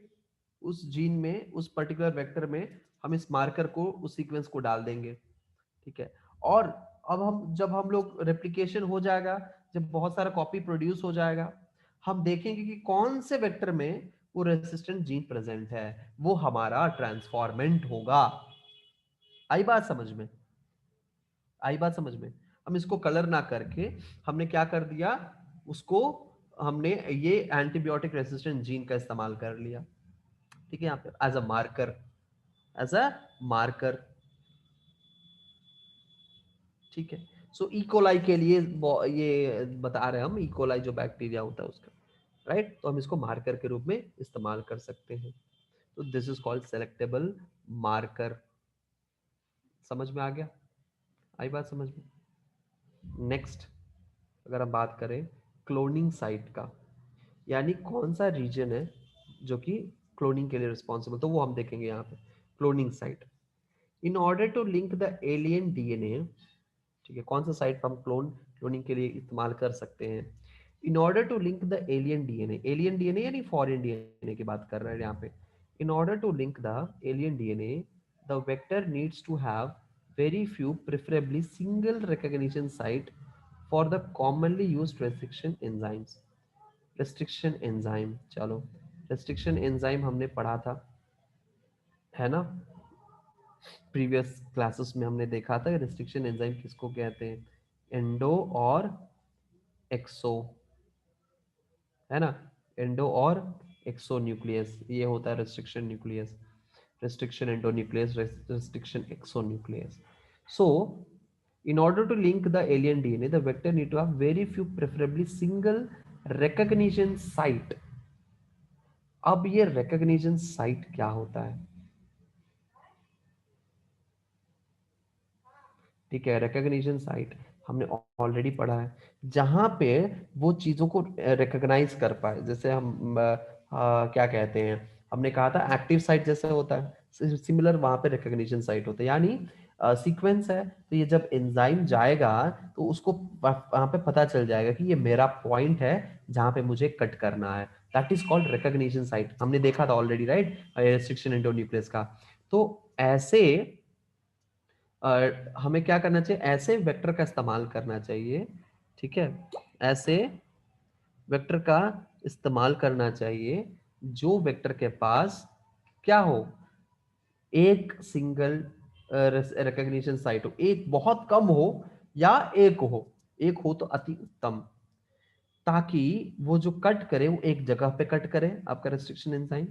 S1: उस जीन में, उस पर्टिकुलर वेक्टर में हम इस मार्कर को, उस सीक्वेंस को डाल देंगे। ठीक है, और अब जब हम लोग रेप्लिकेशन हो जाएगा, जब बहुत सारा कॉपी प्रोड्यूस हो जाएगा, हम देखेंगे कि कौन से वेक्टर में वो रेसिस्टेंट जीन प्रेजेंट है, वो हमारा ट्रांसफॉर्मेंट होगा। आई बात समझ में? आई बात समझ में? हम इसको कलर ना करके हमने क्या कर दिया, उसको हमने ये एंटीबायोटिक रेसिस्टेंट जीन का इस्तेमाल कर लिया। ठीक है, यहाँ पे as a marker, as a marker. ठीक है, सो इकोलाई के लिए ये बता रहे हैं हम, इकोलाई जो बैक्टीरिया होता है उसका, राइट। तो हम इसको मार्कर के रूप में इस्तेमाल कर सकते हैं। तो this is called selectable marker. समझ में आ गया? आई बात समझ में? नेक्स्ट, अगर हम बात करें क्लोनिंग साइट का, यानी कौन सा रीजन है जो कि क्लोनिंग के लिए रिस्पॉन्सिबल, तो वो हम देखेंगे यहाँ पे। Cloning site, in order to link the alien DNA, ठीक है, कौन सा साइट हम क्लोनिंग के लिए इस्तेमाल कर सकते हैं। In order to link the alien DNA यानी फॉरेन डीएनए की बात कर रहे हैं यहाँ पे। In order to link the alien DNA, the vector needs to have very few, preferably single recognition site for the commonly used restriction enzymes. Restriction enzyme, चलो रेस्ट्रिक्शन एंजाइम हमने पढ़ा था, है ना, प्रीवियस क्लासेस में हमने देखा था रेस्ट्रिक्शन एंजाइम किसको कहते हैं, एंडो और एक्सो, है ना, एंडो और एक्सो न्यूक्लियस, ये होता है restriction nuclease, restriction endonuclease, restriction exonuclease. So in order to link the alien DNA, the vector need to have very few, preferably single recognition site. अब ये recognition site क्या होता है? ठीक है, recognition site हमने ऑलरेडी पढ़ा है, जहां पे वो चीजों को रिकॉग्नाइज कर पाए। जैसे हम क्या कहते हैं, हमने कहा था एक्टिव साइट जैसे होता है, सिमिलर वहां पे रिकॉग्निशन साइट होता है। यानी सीक्वेंस है, तो ये जब एंजाइम जाएगा तो उसको वहां पे पता चल जाएगा कि ये मेरा पॉइंट है जहां पे मुझे कट करना है। That is called recognition site, हमने देखा था ऑलरेडी, राइट, रेस्ट्रिक्शन एंडोन्यूक्लियस का। तो ऐसे हमें क्या करना चाहिए, ऐसे वेक्टर का इस्तेमाल करना चाहिए। ठीक है, ऐसे वेक्टर का इस्तेमाल करना चाहिए जो वेक्टर के पास क्या हो, एक सिंगल रिकॉग्निशन साइट हो, एक बहुत कम हो या एक हो, एक हो तो अति उत्तम, ताकि वो जो कट करे वो एक जगह पे कट करे आपका रेस्ट्रिक्शन एंजाइम,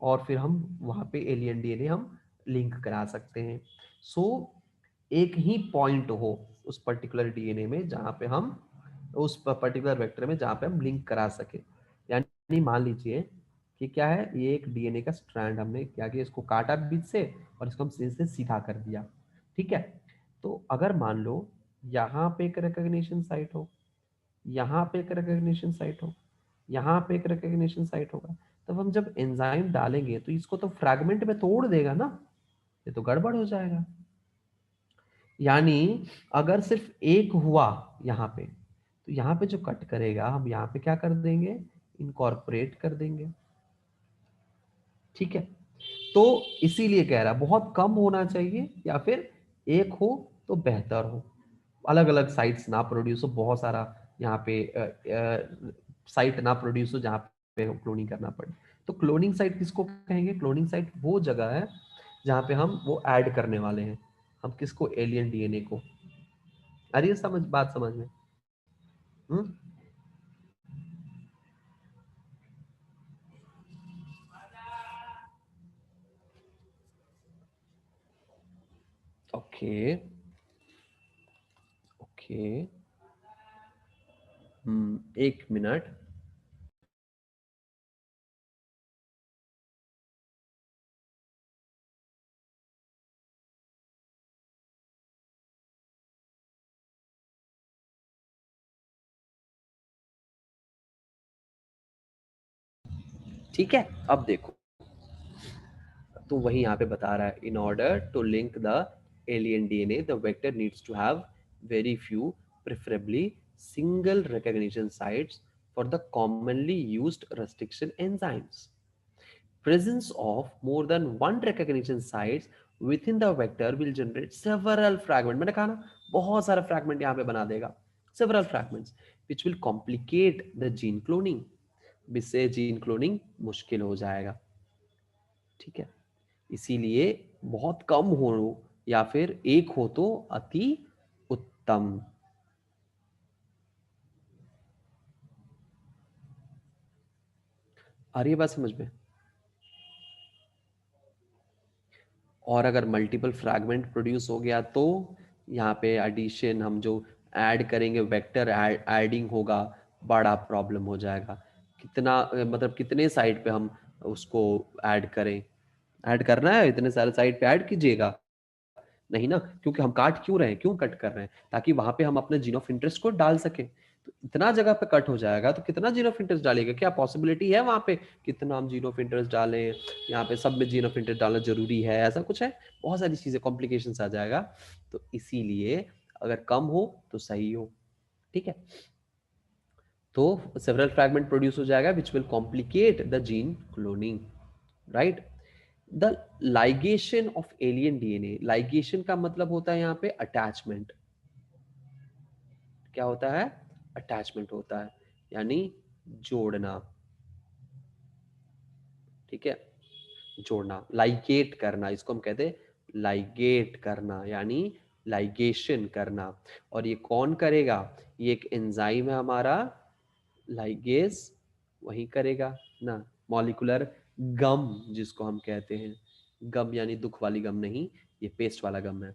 S1: और फिर हम वहां पे एलियन डीएनए हम लिंक करा सकते हैं। सो एक ही पॉइंट हो उस पर्टिकुलर डीएनए में जहां पे हम, उस पर्टिकुलर वेक्टर में जहां पे हम लिंक करा सके। यानी मान लीजिए कि क्या है, ये एक डीएनए का स्ट्रैंड हमने क्या किया, इसको काटा बीच से और इसको हम से सीधा कर दिया। ठीक है, तो अगर मान लो यहाँ पे एक रिकॉग्निशन साइट हो, यहाँ पे एक रिकॉग्निशन साइट हो, यहाँ पे एक रिकॉग्निशन साइट होगा, तब हम जब एंजाइम डालेंगे तो इसको तो फ्रैगमेंट में तोड़ देगा ना, ये तो गड़बड़ हो जाएगा। यानी अगर सिर्फ एक हुआ यहाँ पे, तो यहाँ पे जो कट करेगा हम यहाँ पे क्या कर देंगे, इनकॉर्पोरेट कर देंगे। ठीक है, तो इसीलिए कह रहा बहुत कम होना चाहिए या फिर एक हो तो बेहतर हो, अलग अलग साइट्स ना प्रोड्यूस हो, बहुत सारा यहाँ पे साइट ना प्रोड्यूस हो जहाँ पे क्लोनिंग करना पड़े। तो क्लोनिंग साइट किसको कहेंगे, क्लोनिंग साइट वो जगह है जहाँ पे हम वो ऐड करने वाले हैं, हम किसको, एलियन डीएनए को। अरे समझ, बात समझ में? हम्म, ओके, ओके, एक मिनट। ठीक है, अब देखो, तो वही यहाँ पे बता रहा है, in order to link the alien DNA the vector needs to have very few preferably single recognition sites for the commonly used restriction enzymes. Presence of more than one recognition sites within the vector will generate several fragments. मैंने कहा ना बहुत सारा fragment यहाँ पे बना देगा, several fragments which will complicate the gene cloning. जिससे जीन क्लोनिंग मुश्किल हो जाएगा, ठीक है। इसीलिए बहुत कम हो या फिर एक हो तो अति उत्तम। आ रही है बात समझ में? और अगर मल्टीपल फ्रैगमेंट प्रोड्यूस हो गया तो यहाँ पे एडिशन, हम जो ऐड करेंगे वेक्टर एडिंग होगा, बड़ा प्रॉब्लम हो जाएगा। कितना मतलब कितने साइड पे हम उसको ऐड करें? ऐड करना है इतने सारे साइड पे ऐड कीजिएगा नहीं ना, क्योंकि हम काट क्यों रहे हैं, क्यों कट कर रहे हैं? ताकि वहां पे हम अपने जीन ऑफ इंटरेस्ट को डाल सके। तो इतना जगह पे कट हो जाएगा तो कितना जीन ऑफ इंटरेस्ट डालेगा? क्या पॉसिबिलिटी है वहां पे कितना हम जीन ऑफ इंटरेस्ट डालें? यहाँ पे सब में जीन ऑफ इंटरेस्ट डालना जरूरी है, ऐसा कुछ है? बहुत सारी चीजें कॉम्प्लिकेशन आ जाएगा। तो इसीलिए अगर कम हो तो सही हो, ठीक है। तो सेवरल फ्रैगमेंट प्रोड्यूस हो जाएगा which will complicate the gene cloning, right. The ligation of alien DNA, ligation का मतलब होता है यहाँ पे अटैचमेंट। क्या होता है? अटैचमेंट होता है, यानी जोड़ना, ठीक है। जोड़ना, लाइगेट करना, इसको हम कहते हैं लाइगेट करना, यानी लाइगेशन करना। और ये कौन करेगा? ये एक एंजाइम है हमारा, लाइगेज, वही करेगा ना। मॉलिक्यूलर गम जिसको हम कहते हैं, गम यानी दुख वाली गम नहीं, ये पेस्ट वाला गम है,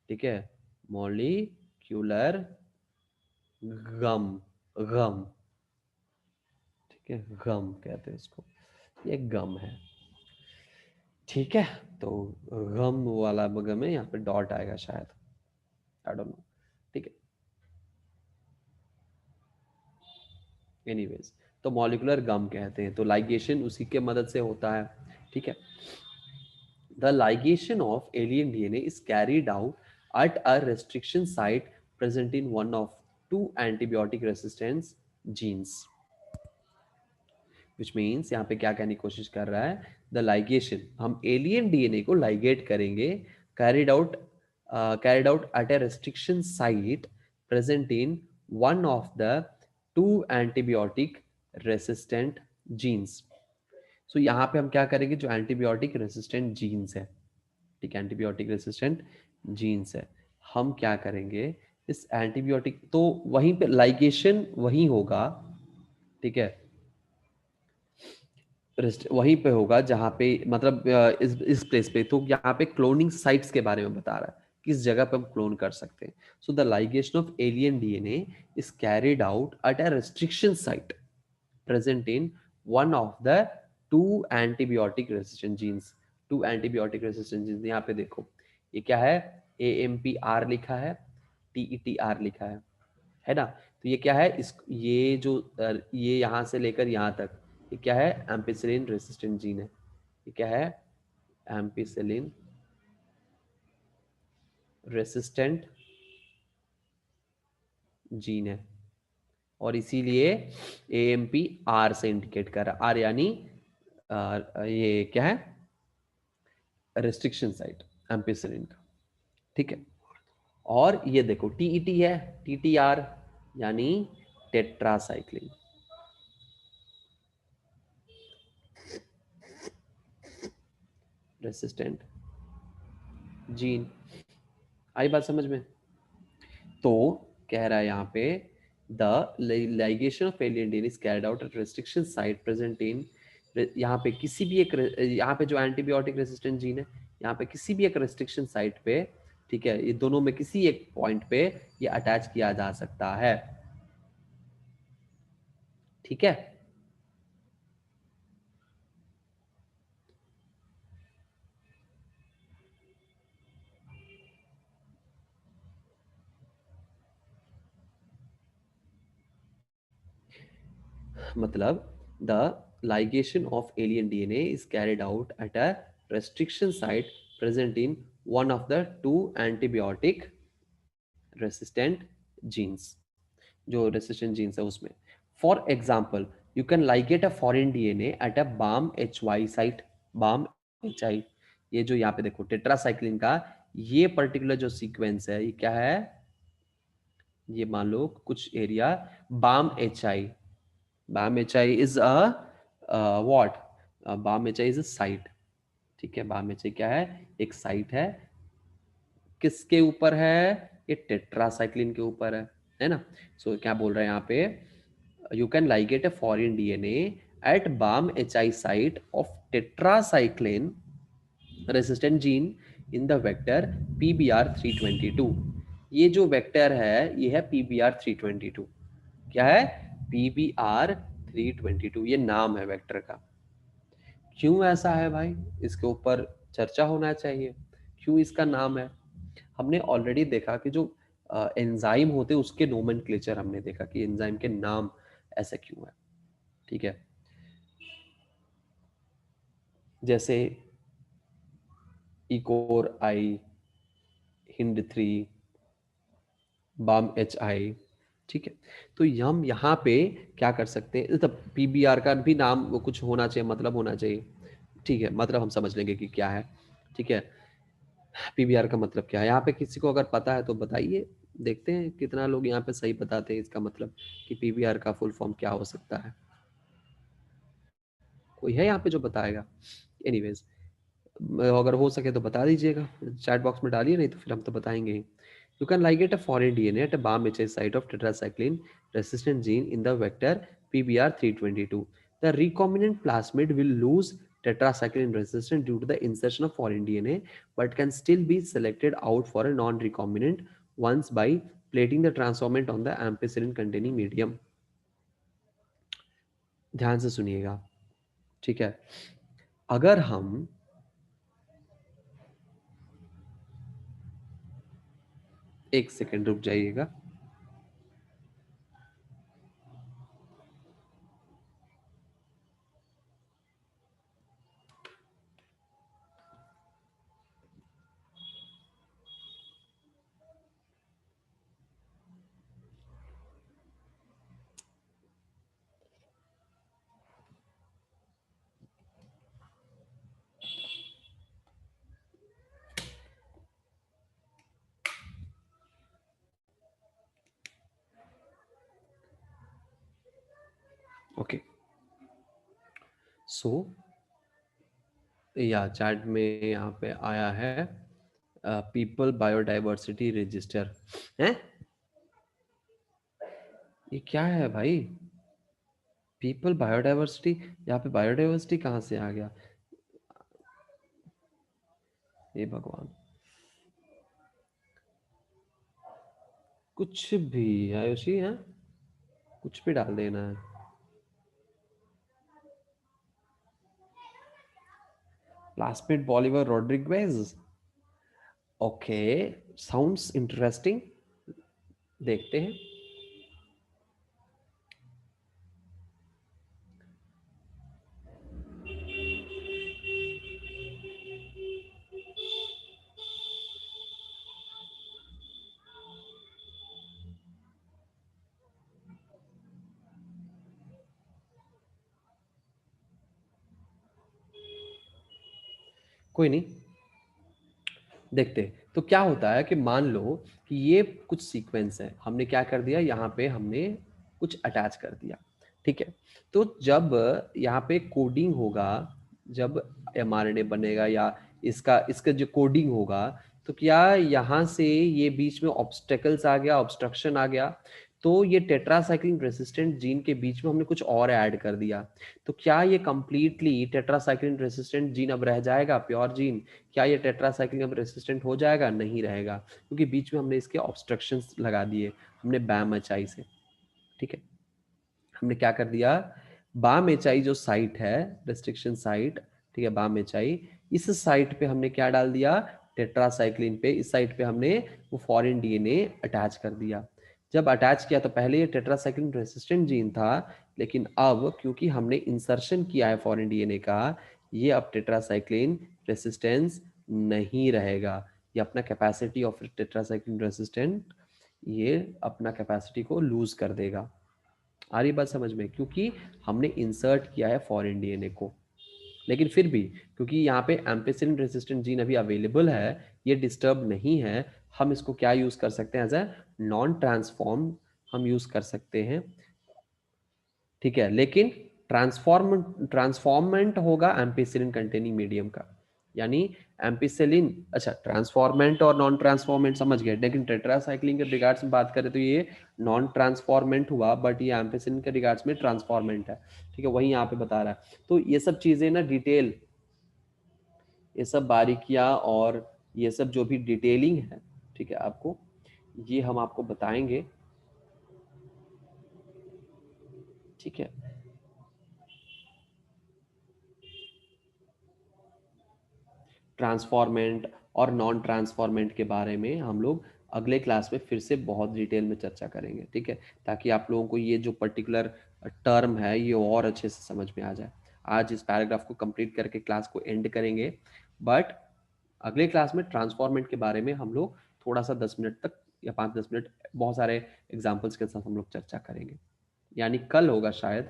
S1: ठीक है। मॉलिक्यूलर गम, गम, ठीक है, गम कहते हैं इसको, ये गम है, ठीक है। तो गम वाला गम है, यहाँ पे डॉट आएगा शायद, आई डोंट नो, ठीक है। एनीवेज, तो मॉलिक्यूलर गम कहते हैं, तो लाइगेशन उसी के मदद से होता है, ठीक है। The ligation of alien DNA is carried out at a restriction site present in one of two antibiotic resistance genes. Which means यहाँ पे क्या कहने की कोशिश कर रहा है? The ligation, हम alien DNA को ligate करेंगे, carried out at a restriction site present in one of the two antibiotic resistant genes. So यहाँ पे हम क्या करेंगे? जो एंटीबायोटिक रेसिस्टेंट जीन्स है, ठीक है, एंटीबायोटिक रेसिस्टेंट जीन्स है, हम क्या करेंगे? इस एंटीबायोटिक, तो वहीं पे लाइगेशन वहीं होगा, ठीक है, वहीं पे होगा जहां पे मतलब इस प्लेस पे। तो यहाँ पे क्लोनिंग साइट्स के बारे में बता रहा है, किस जगह पे हम क्लोन कर सकते हैं। So the ligation of alien DNA is carried out at a restriction site present in one of the two antibiotic resistant genes, two antibiotic resistant genes। यहाँ पे देखो ये क्या है? AMPR लिखा है, TETR लिखा है ना। तो ये क्या है? इस ये जो ये यहाँ से लेकर यहाँ तक ये क्या है? एम्पिसिलिन रेसिस्टेंट जीन है। ये क्या है? एम्पिसिलिन रेसिस्टेंट जीन है, और इसीलिए AMPR से इंडिकेट कर रहा, आर यानी ये क्या है? रेस्ट्रिक्शन साइट एम्पिसिलिन का, ठीक है। और ये देखो टीईटी है, TTR यानी टेट्रासाइक्लिन, रेसिस्टेंट जीन। आई बात समझ में? तो कह रहा है यहाँ पे the ligation of alien DNA is carried out at restriction site present in, यहाँ पे किसी भी एक, यहाँ पे जो एंटीबायोटिक रेसिस्टेंट जीन है, यहाँ पे किसी भी एक रेस्ट्रिक्शन साइट पे, ठीक है, ये दोनों में किसी एक पॉइंट पे ये अटैच किया जा सकता है, ठीक है। मतलब the ligation of alien DNA is carried out at a restriction site present in one of the two antibiotic resistant genes, जो resistant genes है उसमें. For example, you can ligate a foreign DNA at a BAM-HY site. BAM-HI, ये जो यहाँ पे देखो टेट्रासाइक्लिन का ये पर्टिकुलर जो सीक्वेंस है, ये क्या है, ये मान लो कुछ area BAM-HI. BAM-HI is a what? BAM-HI is a site. ठीक है, BAM-HI क्या है, एक साइट है. किसके ऊपर है, ये टेट्रासाइक्लिन के ऊपर है ना. सो क्या बोल रहे हैं यहाँ पे, you can ligate a foreign DNA at BAM-HI site of tetracycline resistant gene in the vector PBR322. ये जो वेक्टर है ये है PBR322. क्या है, PBR322, ये नाम है वेक्टर का. क्यों ऐसा है भाई, इसके ऊपर चर्चा होना चाहिए, क्यों इसका नाम है. हमने ऑलरेडी देखा कि जो एंजाइम होते हैं उसके नोमेनक्लेचर हमने देखा कि एंजाइम के नाम ऐसे क्यों है. ठीक है, जैसे इकोर आई, हिंड 3, BAM-HI. ठीक है, तो हम यहाँ पे क्या कर सकते हैं, तो PBR का भी नाम वो कुछ होना चाहिए, मतलब होना चाहिए. ठीक है, मतलब हम समझ लेंगे कि क्या है. ठीक है, PBR का मतलब क्या है, यहाँ पे किसी को अगर पता है तो बताइए, देखते हैं कितना लोग यहाँ पे सही बताते हैं इसका मतलब कि PBR का फुल फॉर्म क्या हो सकता है. कोई है यहाँ पे जो बताएगा? एनीवेज, अगर हो सके तो बता दीजिएगा, चैट बॉक्स में डालिए, नहीं तो फिर हम तो बताएंगे ही. You can ligate a foreign DNA at a BAM-HI site of tetracycline resistant gene in the vector PBR322. The recombinant plasmid will lose tetracycline resistance due to the insertion of foreign DNA, but can still be selected out for a non-recombinant once by plating the transformant on the ampicillin containing medium. ध्यान से सुनिएगा. ठीक है, अगर हम एक सेकेंड रुक जाइएगा. ओके, सो या चैट में यहाँ पे आया है पीपल बायोडाइवर्सिटी रजिस्टर है. ये क्या है भाई, पीपल बायोडाइवर्सिटी, यहाँ पे बायोडाइवर्सिटी कहाँ से आ गया, ये भगवान. कुछ भी आयुषी है, कुछ भी डाल देना है. प्लास्मिड बॉलिवर रोड्रिग्वेज, ओके, साउंड्स इंटरेस्टिंग, देखते हैं. कोई नहीं, देखते. तो क्या होता है कि मान लो कि ये कुछ सीक्वेंस है, हमने क्या कर दिया, यहाँ पे हमने कुछ अटैच कर दिया. ठीक है, तो जब यहाँ पे कोडिंग होगा, जब mRNA बनेगा या इसका इसका जो कोडिंग होगा, तो क्या यहाँ से ये बीच में ऑब्स्टेकल्स आ गया, ऑब्स्ट्रक्शन आ गया, तो ये टेट्रासाइक्लिन रेसिस्टेंट जीन के बीच में हमने कुछ और ऐड कर दिया, तो क्या ये कंप्लीटली टेट्रासाइक्लिन रेसिस्टेंट जीन अब रह जाएगा, प्योर जीन? क्या ये टेट्रासाइक्लिन अब रेसिस्टेंट हो जाएगा? नहीं रहेगा, क्योंकि बीच में हमने इसके ऑब्स्ट्रक्शंस लगा दिए, हमने BAM-HI से. ठीक है, हमने क्या कर दिया, BAM-HI जो साइट है, रेस्ट्रिक्शन साइट, ठीक है, BAM-HI, इस साइट पे हमने क्या डाल दिया, टेट्रासाइक्लिन पे, इस साइट पे हमने वो फॉरेन DNA अटैच कर दिया. जब अटैच किया तो पहले ये टेट्रासाइक्लिन रेसिस्टेंट जीन था, लेकिन अब क्योंकि हमने इंसर्शन किया है फॉरेन DNA का, ये अब टेट्रासाइक्लिन रेसिस्टेंस नहीं रहेगा, ये अपना कैपेसिटी ऑफ टेट्रासाइक्लिन रेसिस्टेंट ये अपना कैपेसिटी को लूज कर देगा। आ रही बात समझ में? क्योंकि हमने इंसर्ट किया है फॉरेन डीएनए को, लेकिन फिर भी क्योंकि यहाँ पे एम्पेसिलिन रेसिस्टेंट जीन अभी अवेलेबल है, ये डिस्टर्ब नहीं है, हम इसको क्या यूज कर सकते हैं? एज ए नॉन ट्रांसफॉर्म हम यूज कर सकते हैं, ठीक है। लेकिन ट्रांसफॉर्मेंट होगा एम्पेसिलिन कंटेनिंग मीडियम का, यानी एम्पेसिलिन, अच्छा ट्रांसफॉर्मेंट और नॉन ट्रांसफॉर्मेंट समझ गए, लेकिन टेट्रासाइक्लिन के रिगार्ड्स में बात करें तो ये नॉन ट्रांसफॉर्मेंट हुआ, बट ये एम्पेसिलिन के रिगार्ड्स में ट्रांसफॉर्मेंट है, ठीक है, वही यहाँ पे बता रहा है। तो ये सब चीजें ना डिटेल, ये सब बारीकियां और ये सब जो भी डिटेलिंग है, ठीक है, आपको ये हम आपको बताएंगे, ठीक है। ट्रांसफॉर्मेंट और नॉन ट्रांसफॉर्मेंट के बारे में हम लोग अगले क्लास में फिर से बहुत डिटेल में चर्चा करेंगे, ठीक है, ताकि आप लोगों को ये जो पर्टिकुलर टर्म है ये और अच्छे से समझ में आ जाए। आज इस पैराग्राफ को कंप्लीट करके क्लास को एंड करेंगे, बट अगले क्लास में ट्रांसफॉर्मेंट के बारे में हम लोग थोड़ा सा 10 मिनट तक या 5-10 मिनट बहुत सारे एग्जाम्पल्स के साथ हम लोग चर्चा करेंगे, यानी कल होगा शायद,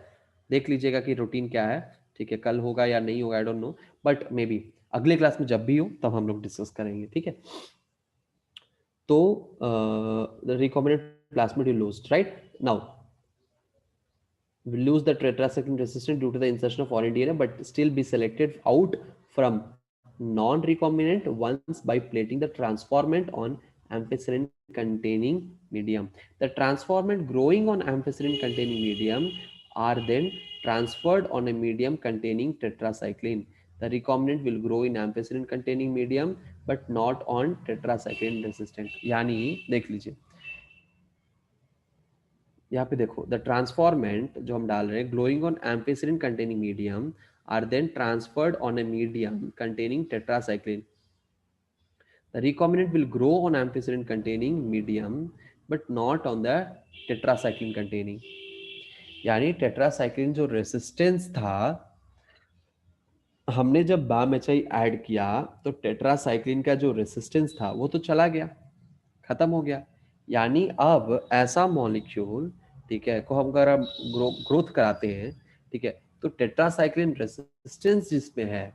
S1: देख लीजिएगा कि रूटीन क्या है, ठीक है, कल होगा या नहीं होगा, I don't know, but may be अगले क्लास में जब भी हो तब हम लोग डिस्कस करेंगे, ठीक है। तो the recombinant plasmid will lose, right? Now will lose the tetracycline resistance due to the insertion of foreign DNA, but still be selected out from non-recombinant ones by plating the transformant on ampicillin containing medium. The transformant growing on ampicillin containing medium are then transferred on a medium containing tetracycline. The recombinant will grow in ampicillin containing medium but not on tetracycline resistant. यानी देख लीजिए यहाँ पे देखो, द ट्रांसफॉर्मेंट जो हम डाल रहे हैं growing on ampicillin containing medium are then transferred on a medium containing tetracycline. The recombinant will grow on ampicillin containing medium but not on the tetracycline containing. यानी टेट्रासाइक्लिन जो रेसिस्टेंस था, हमने जब बामेचाई ऐड किया तो टेट्रासाइक्लिन का जो रेसिस्टेंस था वो तो चला गया, खत्म हो गया। यानी अब ऐसा मॉलिक्यूल, ठीक है, को हम अगर हम ग्रोथ कराते हैं, ठीक है, तो टेट्रासाइक्लिन रेसिस्टेंस जिसमें है,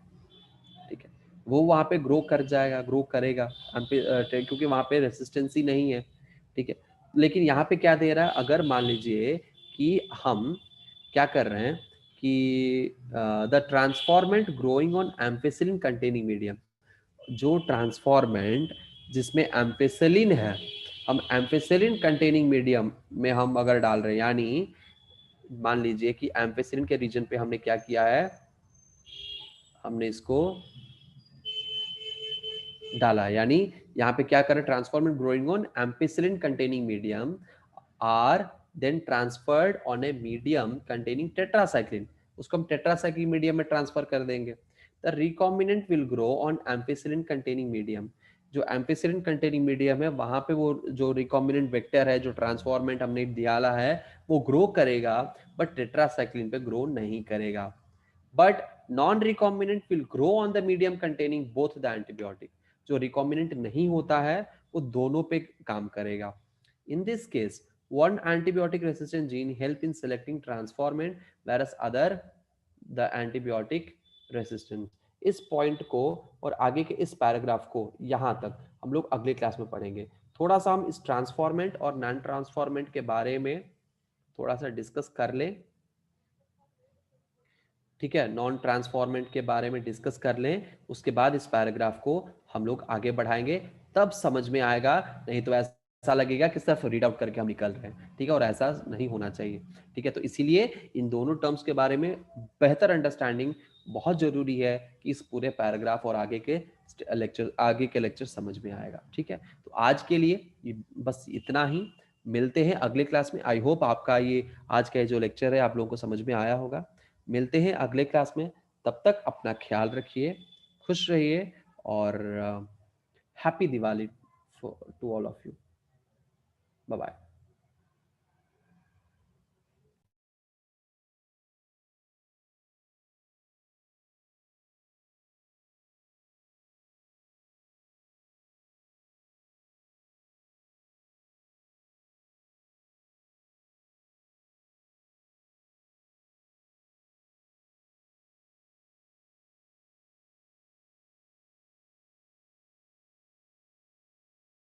S1: ठीक है, वो वहां पे ग्रो कर जाएगा, ग्रो करेगा, क्योंकि वहां पे रेसिस्टेंस ही नहीं है, ठीक है। लेकिन यहाँ पे क्या दे रहा है, अगर मान लीजिए कि हम क्या कर रहे हैं कि the transformant growing on ampicillin containing medium, जो ट्रांसफॉर्मेंट जिसमें एम्पेसिलिन है, हम एम्पेसिलिन कंटेनिंग मीडियम में हम अगर डाल रहे हैं, यानी मान लीजिए कि एम्पेसिलिन के रीजन पे हमने क्या किया है, हमने इसको डाला, यानी यहाँ पे क्या करें, transformant growing on ampicillin containing medium are then transferred on a medium containing tetracycline, उसको हम टेट्रासाइक्लिन मीडियम में ट्रांसफर कर देंगे। The recombinant will grow on ampicillin containing medium, जो एम्पेसिलिन कंटेनिंग मीडियम है वहां पे वो जो रिकॉम्बिनेंट वेक्टर है, जो ट्रांसफॉर्मेंट हमने डाला है, वो ग्रो करेगा, बट टेट्रासाइक्लिन पे ग्रो नहीं करेगा। But non recombinant will grow on the medium containing both the antibiotic, जो रिकॉम्बिनेंट नहीं होता है वो दोनों पे काम करेगा। In this case one antibiotic resistant gene help in selecting transformant whereas other the antibiotic resistant। इस पॉइंट को और आगे के इस पैराग्राफ को यहां तक हम लोग अगले क्लास में पढ़ेंगे। थोड़ा सा हम इस ट्रांसफॉर्मेंट और नॉन ट्रांसफॉर्मेंट के बारे में थोड़ा सा डिस्कस कर लें, ठीक है, नॉन ट्रांसफॉर्मेंट के बारे में डिस्कस कर लें, उसके बाद इस पैराग्राफ को हम लोग आगे बढ़ाएंगे, तब समझ में आएगा, नहीं तो ऐसा लगेगा कि सिर्फ रीड आउट करके हम निकल रहे हैं, ठीक है, और ऐसा नहीं होना चाहिए, ठीक है। तो इसीलिए इन दोनों टर्म्स के बारे में बेहतर अंडरस्टैंडिंग बहुत जरूरी है कि इस पूरे पैराग्राफ और आगे के लेक्चर समझ में आएगा, ठीक है। तो आज के लिए बस इतना ही, मिलते हैं अगले क्लास में। आई होप आपका ये आज का जो लेक्चर है आप लोगों को समझ में आया होगा। मिलते हैं अगले क्लास में, तब तक अपना ख्याल रखिए, खुश रहिए, और happy Diwali to all of you. Bye bye.